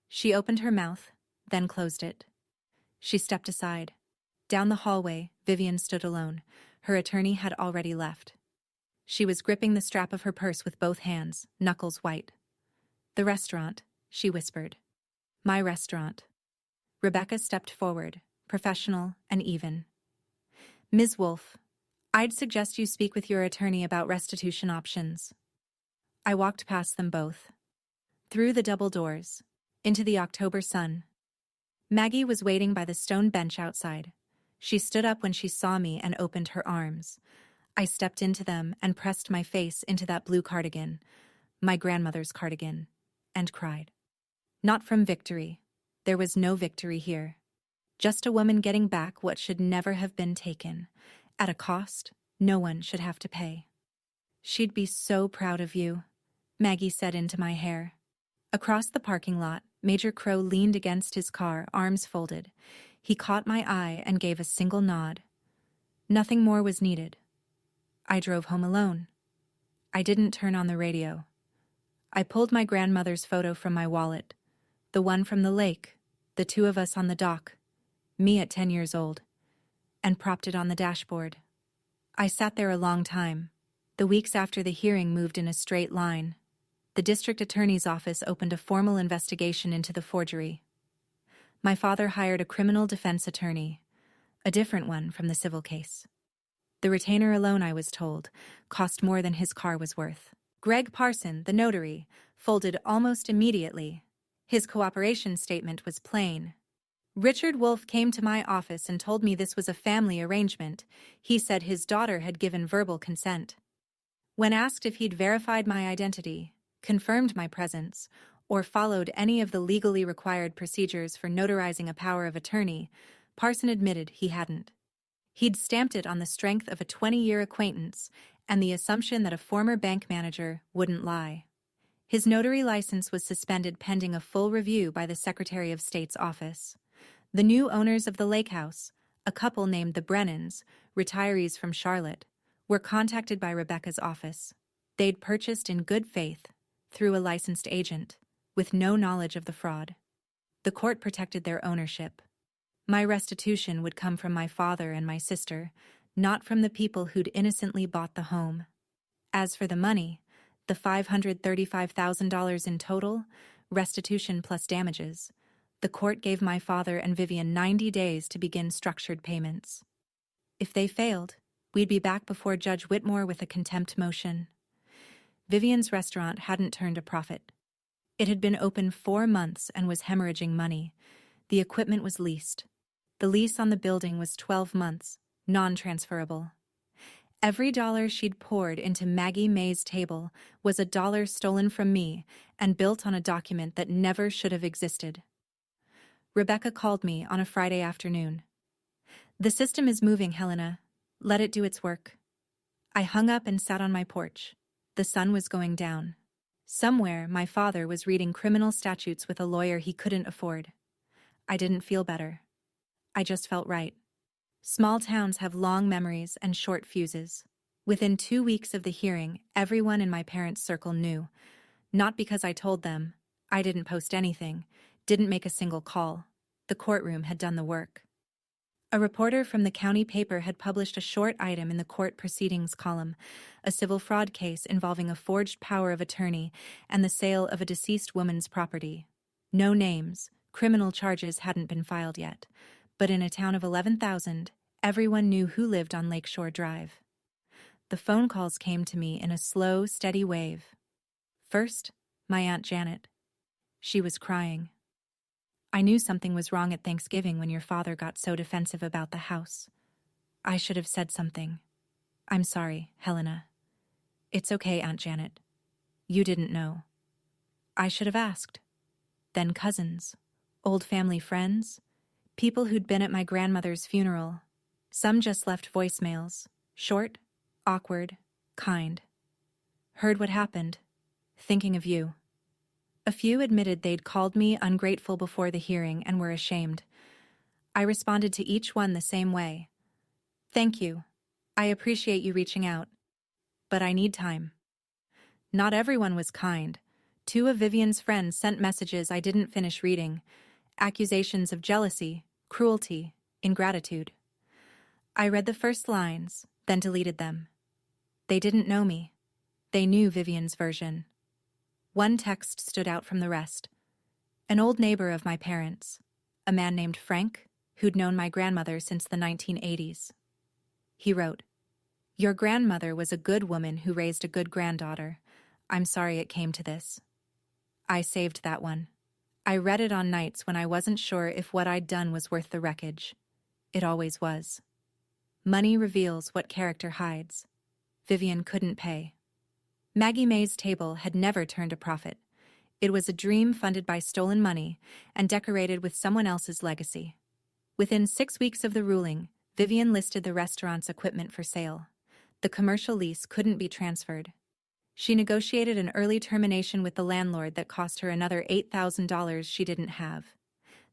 [SPEAKER 1] She opened her mouth, then closed it. She stepped aside. Down the hallway, Vivian stood alone. Her attorney had already left. She was gripping the strap of her purse with both hands, knuckles white. "The restaurant," she whispered. "My restaurant." Rebecca stepped forward, professional and even. "Ms. Wolf, I'd suggest you speak with your attorney about restitution options." I walked past them both. Through the double doors, into the October sun. Maggie was waiting by the stone bench outside. She stood up when she saw me and opened her arms. I stepped into them and pressed my face into that blue cardigan, my grandmother's cardigan, and cried. Not from victory. There was no victory here. Just a woman getting back what should never have been taken, at a cost no one should have to pay. "She'd be so proud of you," Maggie said into my hair. Across the parking lot, Major Crow leaned against his car, arms folded. He caught my eye and gave a single nod. Nothing more was needed. I drove home alone. I didn't turn on the radio. I pulled my grandmother's photo from my wallet, the one from the lake, the two of us on the dock, me at 10 years old, and propped it on the dashboard. I sat there a long time. The weeks after the hearing moved in a straight line. The district attorney's office opened a formal investigation into the forgery. My father hired a criminal defense attorney, a different one from the civil case. The retainer alone, I was told, cost more than his car was worth. Greg Parson, the notary, folded almost immediately. His cooperation statement was plain. Richard Wolf came to my office and told me this was a family arrangement. He said his daughter had given verbal consent. When asked if he'd verified my identity, confirmed my presence, or followed any of the legally required procedures for notarizing a power of attorney, Parson admitted he hadn't. He'd stamped it on the strength of a 20-year acquaintance and the assumption that a former bank manager wouldn't lie. His notary license was suspended pending a full review by the Secretary of State's office. The new owners of the Lakehouse, a couple named the Brennans, retirees from Charlotte, were contacted by Rebecca's office. They'd purchased in good faith, through a licensed agent, with no knowledge of the fraud. The court protected their ownership. My restitution would come from my father and my sister, not from the people who'd innocently bought the home. As for the money, the $535,000 in total, restitution plus damages, the court gave my father and Vivian 90 days to begin structured payments. If they failed, we'd be back before Judge Whitmore with a contempt motion. Vivian's restaurant hadn't turned a profit. It had been open 4 months and was hemorrhaging money. The equipment was leased. The lease on the building was 12 months, non-transferable. Every dollar she'd poured into Maggie May's table was a dollar stolen from me and built on a document that never should have existed. Rebecca called me on a Friday afternoon. "The system is moving, Helena. Let it do its work." I hung up and sat on my porch. The sun was going down. Somewhere, my father was reading criminal statutes with a lawyer he couldn't afford. I didn't feel better. I just felt right. Small towns have long memories and short fuses. Within 2 weeks of the hearing, everyone in my parents' circle knew. Not because I told them. I didn't post anything, didn't make a single call. The courtroom had done the work. A reporter from the county paper had published a short item in the court proceedings column, a civil fraud case involving a forged power of attorney and the sale of a deceased woman's property. No names, criminal charges hadn't been filed yet, but in a town of 11,000, everyone knew who lived on Lakeshore Drive. The phone calls came to me in a slow, steady wave. First, my Aunt Janet. She was crying. "I knew something was wrong at Thanksgiving when your father got so defensive about the house. I should have said something. I'm sorry, Helena." "It's okay, Aunt Janet. You didn't know." "I should have asked." Then cousins, old family friends, people who'd been at my grandmother's funeral. Some just left voicemails, short, awkward, kind. "Heard what happened. Thinking of you." A few admitted they'd called me ungrateful before the hearing and were ashamed. I responded to each one the same way. "Thank you. I appreciate you reaching out. But I need time." Not everyone was kind. 2 of Vivian's friends sent messages I didn't finish reading, accusations of jealousy, cruelty, ingratitude. I read the first lines, then deleted them. They didn't know me. They knew Vivian's version. One text stood out from the rest. An old neighbor of my parents, a man named Frank, who'd known my grandmother since the 1980s. He wrote, "Your grandmother was a good woman who raised a good granddaughter. I'm sorry it came to this." I saved that one. I read it on nights when I wasn't sure if what I'd done was worth the wreckage. It always was. Money reveals what character hides. Vivian couldn't pay. Maggie May's table had never turned a profit. It was a dream funded by stolen money and decorated with someone else's legacy. Within 6 weeks of the ruling, Vivian listed the restaurant's equipment for sale. The commercial lease couldn't be transferred. She negotiated an early termination with the landlord that cost her another $8,000 she didn't have.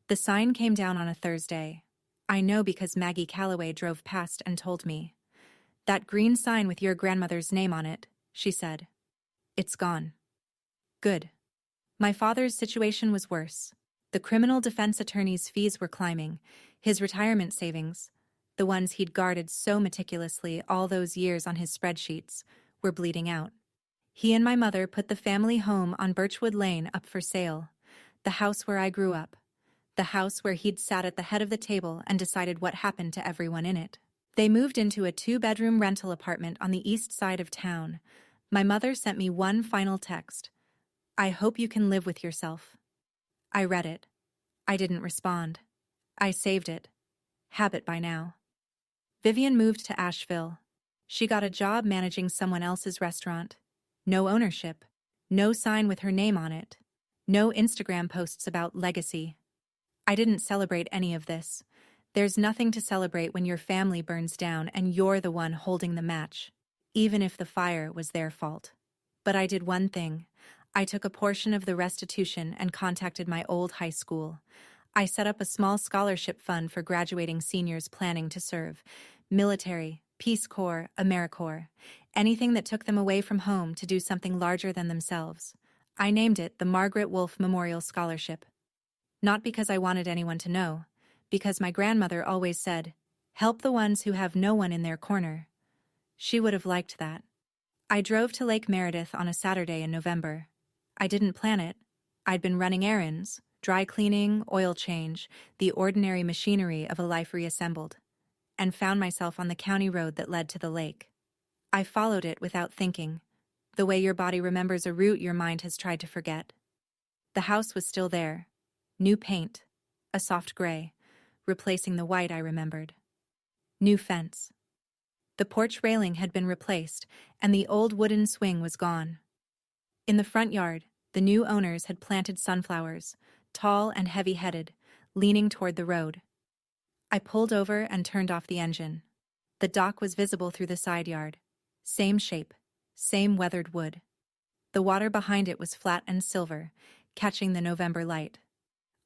[SPEAKER 1] The sign came down on a Thursday. I know because Maggie Calloway drove past and told me. "That green sign with your grandmother's name on it," she said. "It's gone." Good. My father's situation was worse. The criminal defense attorney's fees were climbing. His retirement savings, the ones he'd guarded so meticulously all those years on his spreadsheets, were bleeding out. He and my mother put the family home on Birchwood Lane up for sale, the house where I grew up, the house where he'd sat at the head of the table and decided what happened to everyone in it. They moved into a 2-bedroom rental apartment on the east side of town. My mother sent me one final text. "I hope you can live with yourself." I read it. I didn't respond. I saved it. Habit by now. Vivian moved to Asheville. She got a job managing someone else's restaurant. No ownership. No sign with her name on it. No Instagram posts about legacy. I didn't celebrate any of this. There's nothing to celebrate when your family burns down and you're the one holding the match, even if the fire was their fault. But I did one thing. I took a portion of the restitution and contacted my old high school. I set up a small scholarship fund for graduating seniors planning to serve. Military, Peace Corps, AmeriCorps. Anything that took them away from home to do something larger than themselves. I named it the Margaret Wolf Memorial Scholarship. Not because I wanted anyone to know, because my grandmother always said, "Help the ones who have no one in their corner." She would have liked that. I drove to Lake Meredith on a Saturday in November. I didn't plan it. I'd been running errands, dry cleaning, oil change, the ordinary machinery of a life reassembled, and found myself on the county road that led to the lake. I followed it without thinking, the way your body remembers a route your mind has tried to forget. The house was still there. New paint, a soft gray, replacing the white I remembered. New fence. The porch railing had been replaced, and the old wooden swing was gone. In the front yard, the new owners had planted sunflowers, tall and heavy-headed, leaning toward the road. I pulled over and turned off the engine. The dock was visible through the side yard. Same shape, same weathered wood. The water behind it was flat and silver, catching the November light.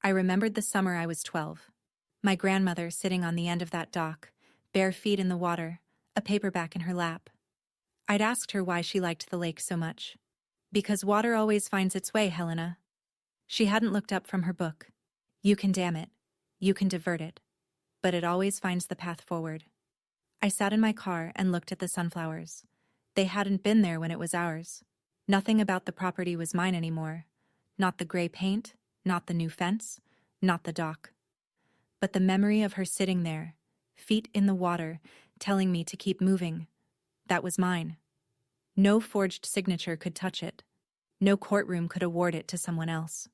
[SPEAKER 1] I remembered the summer I was 12. My grandmother sitting on the end of that dock, bare feet in the water, a paperback in her lap. I'd asked her why she liked the lake so much. "Because water always finds its way, Helena." She hadn't looked up from her book. You can dam it. You can divert it. But it always finds the path forward. I sat in my car and looked at the sunflowers. They hadn't been there when it was ours. Nothing about the property was mine anymore. Not the gray paint, not the new fence, not the dock. But the memory of her sitting there, feet in the water, telling me to keep moving. That was mine. No forged signature could touch it. No courtroom could award it to someone else.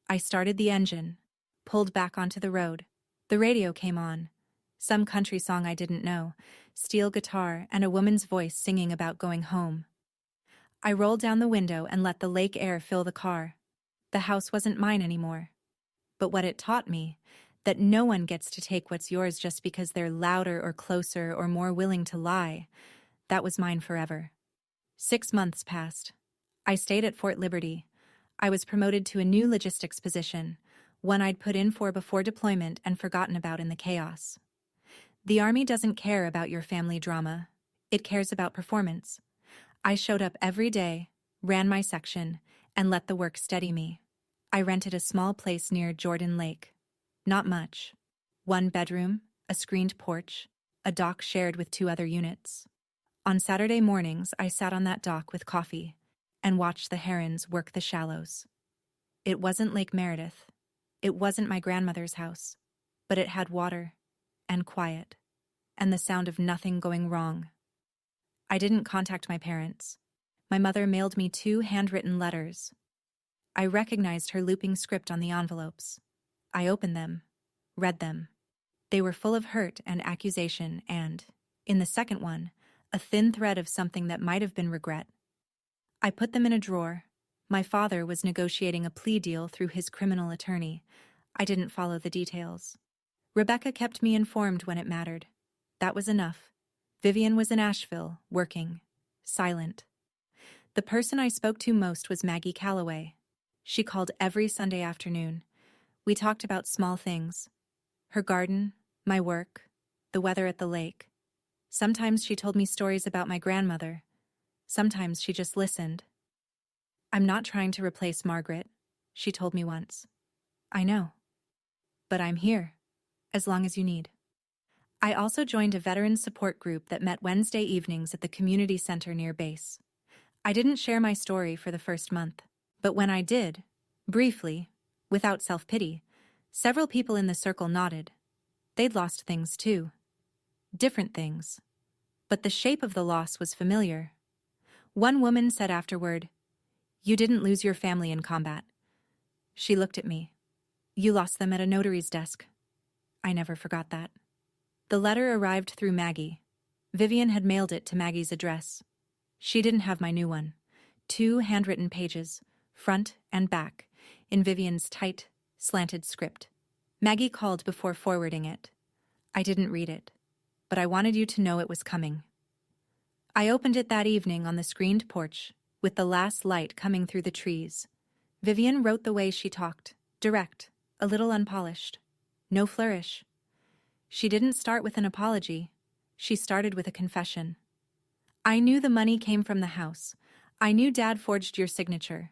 [SPEAKER 1] I started the engine, pulled back onto the road. The radio came on. Some country song I didn't know, steel guitar and a woman's voice singing about going home. I rolled down the window and let the lake air fill the car. The house wasn't mine anymore. But what it taught me, that no one gets to take what's yours just because they're louder or closer or more willing to lie, that was mine forever. 6 months passed. I stayed at Fort Liberty. I was promoted to a new logistics position, one I'd put in for before deployment and forgotten about in the chaos. The Army doesn't care about your family drama. It cares about performance. I showed up every day, ran my section, and let the work steady me. I rented a small place near Jordan Lake. Not much. 1 bedroom, a screened porch, a dock shared with 2 other units. On Saturday mornings, I sat on that dock with coffee and watched the herons work the shallows. It wasn't Lake Meredith. It wasn't my grandmother's house, but it had water and quiet and the sound of nothing going wrong. I didn't contact my parents. My mother mailed me 2 handwritten letters. I recognized her looping script on the envelopes. I opened them, read them. They were full of hurt and accusation and, in the second one, a thin thread of something that might have been regret. I put them in a drawer. My father was negotiating a plea deal through his criminal attorney. I didn't follow the details. Rebecca kept me informed when it mattered. That was enough. Vivian was in Asheville, working, silent. The person I spoke to most was Maggie Calloway. She called every Sunday afternoon. We talked about small things. Her garden, my work, the weather at the lake. Sometimes she told me stories about my grandmother. Sometimes she just listened. "I'm not trying to replace Margaret," she told me once. "I know. But I'm here, as long as you need." I also joined a veteran support group that met Wednesday evenings at the community center near base. I didn't share my story for the first month, but when I did, briefly, without self-pity, several people in the circle nodded. They'd lost things too. Different things. But the shape of the loss was familiar. One woman said afterward, "You didn't lose your family in combat." She looked at me. "You lost them at a notary's desk." I never forgot that. The letter arrived through Maggie. Vivian had mailed it to Maggie's address. She didn't have my new one. 2 handwritten pages, front and back, in Vivian's tight, slanted script. Maggie called before forwarding it. I didn't read it, but I wanted you to know it was coming. I opened it that evening on the screened porch, with the last light coming through the trees. Vivian wrote the way she talked, direct, a little unpolished. No flourish. She didn't start with an apology. She started with a confession. I knew the money came from the house. I knew Dad forged your signature.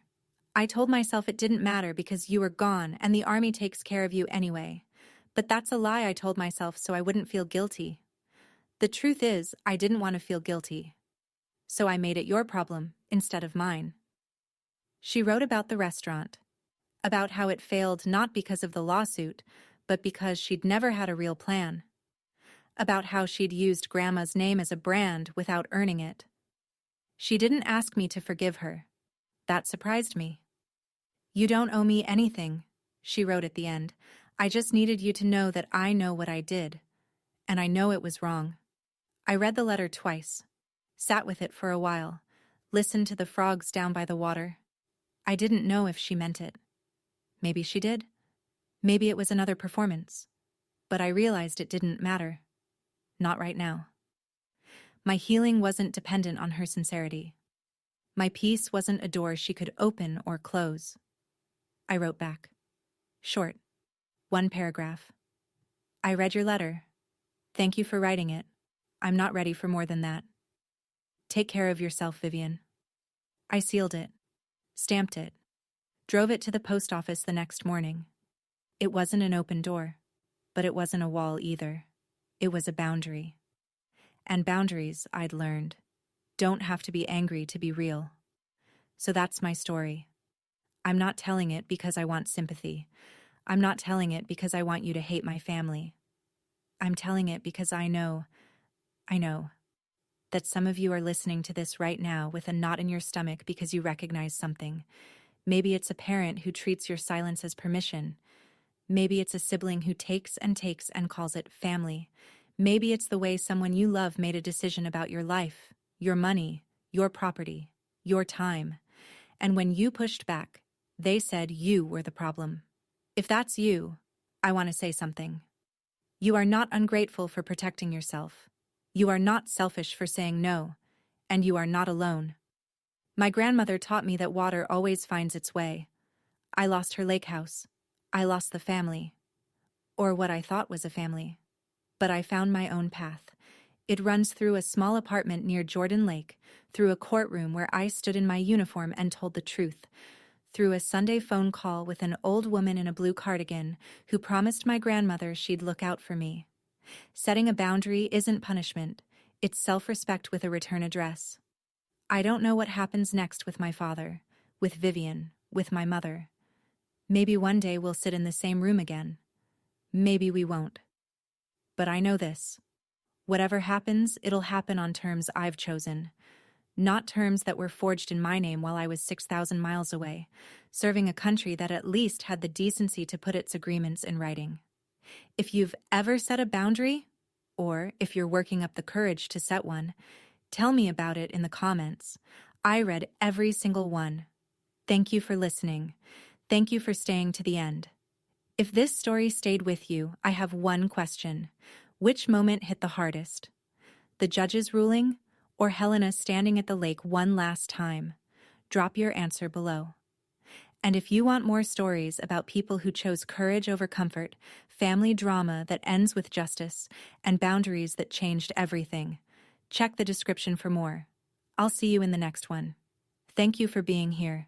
[SPEAKER 1] I told myself it didn't matter because you were gone and the army takes care of you anyway. But that's a lie I told myself so I wouldn't feel guilty. The truth is, I didn't want to feel guilty. So I made it your problem instead of mine. She wrote about the restaurant, about how it failed not because of the lawsuit, but because she'd never had a real plan. About how she'd used Grandma's name as a brand without earning it. She didn't ask me to forgive her. That surprised me. You don't owe me anything, she wrote at the end. I just needed you to know that I know what I did. And I know it was wrong. I read the letter twice, sat with it for a while, listened to the frogs down by the water. I didn't know if she meant it. Maybe she did. Maybe it was another performance. But I realized it didn't matter. Not right now. My healing wasn't dependent on her sincerity. My peace wasn't a door she could open or close. I wrote back. Short. 1 paragraph. I read your letter. Thank you for writing it. I'm not ready for more than that. Take care of yourself, Vivian. I sealed it, stamped it, drove it to the post office the next morning. It wasn't an open door, but it wasn't a wall either. It was a boundary. And boundaries, I'd learned, don't have to be angry to be real. So that's my story. I'm not telling it because I want sympathy. I'm not telling it because I want you to hate my family. I'm telling it because I know that some of you are listening to this right now with a knot in your stomach because you recognize something. Maybe it's a parent who treats your silence as permission. Maybe it's a sibling who takes and calls it family. Maybe it's the way someone you love made a decision about your life, your money, your property, your time. And when you pushed back, they said you were the problem. If that's you, I want to say something. You are not ungrateful for protecting yourself. You are not selfish for saying no, and you are not alone. My grandmother taught me that water always finds its way. I lost her lake house. I lost the family. Or what I thought was a family. But I found my own path. It runs through a small apartment near Jordan Lake, through a courtroom where I stood in my uniform and told the truth, through a Sunday phone call with an old woman in a blue cardigan who promised my grandmother she'd look out for me. Setting a boundary isn't punishment, it's self-respect with a return address. I don't know what happens next with my father, with Vivian, with my mother. Maybe one day we'll sit in the same room again. Maybe we won't. But I know this. Whatever happens, it'll happen on terms I've chosen. Not terms that were forged in my name while I was 6,000 miles away, serving a country that at least had the decency to put its agreements in writing. If you've ever set a boundary, or if you're working up the courage to set one, tell me about it in the comments. I read every single one. Thank you for listening. Thank you for staying to the end. If this story stayed with you, I have one question. Which moment hit the hardest? The judge's ruling, or Helena standing at the lake one last time? Drop your answer below. And if you want more stories about people who chose courage over comfort, family drama that ends with justice, and boundaries that changed everything, check the description for more. I'll see you in the next one. Thank you for being here.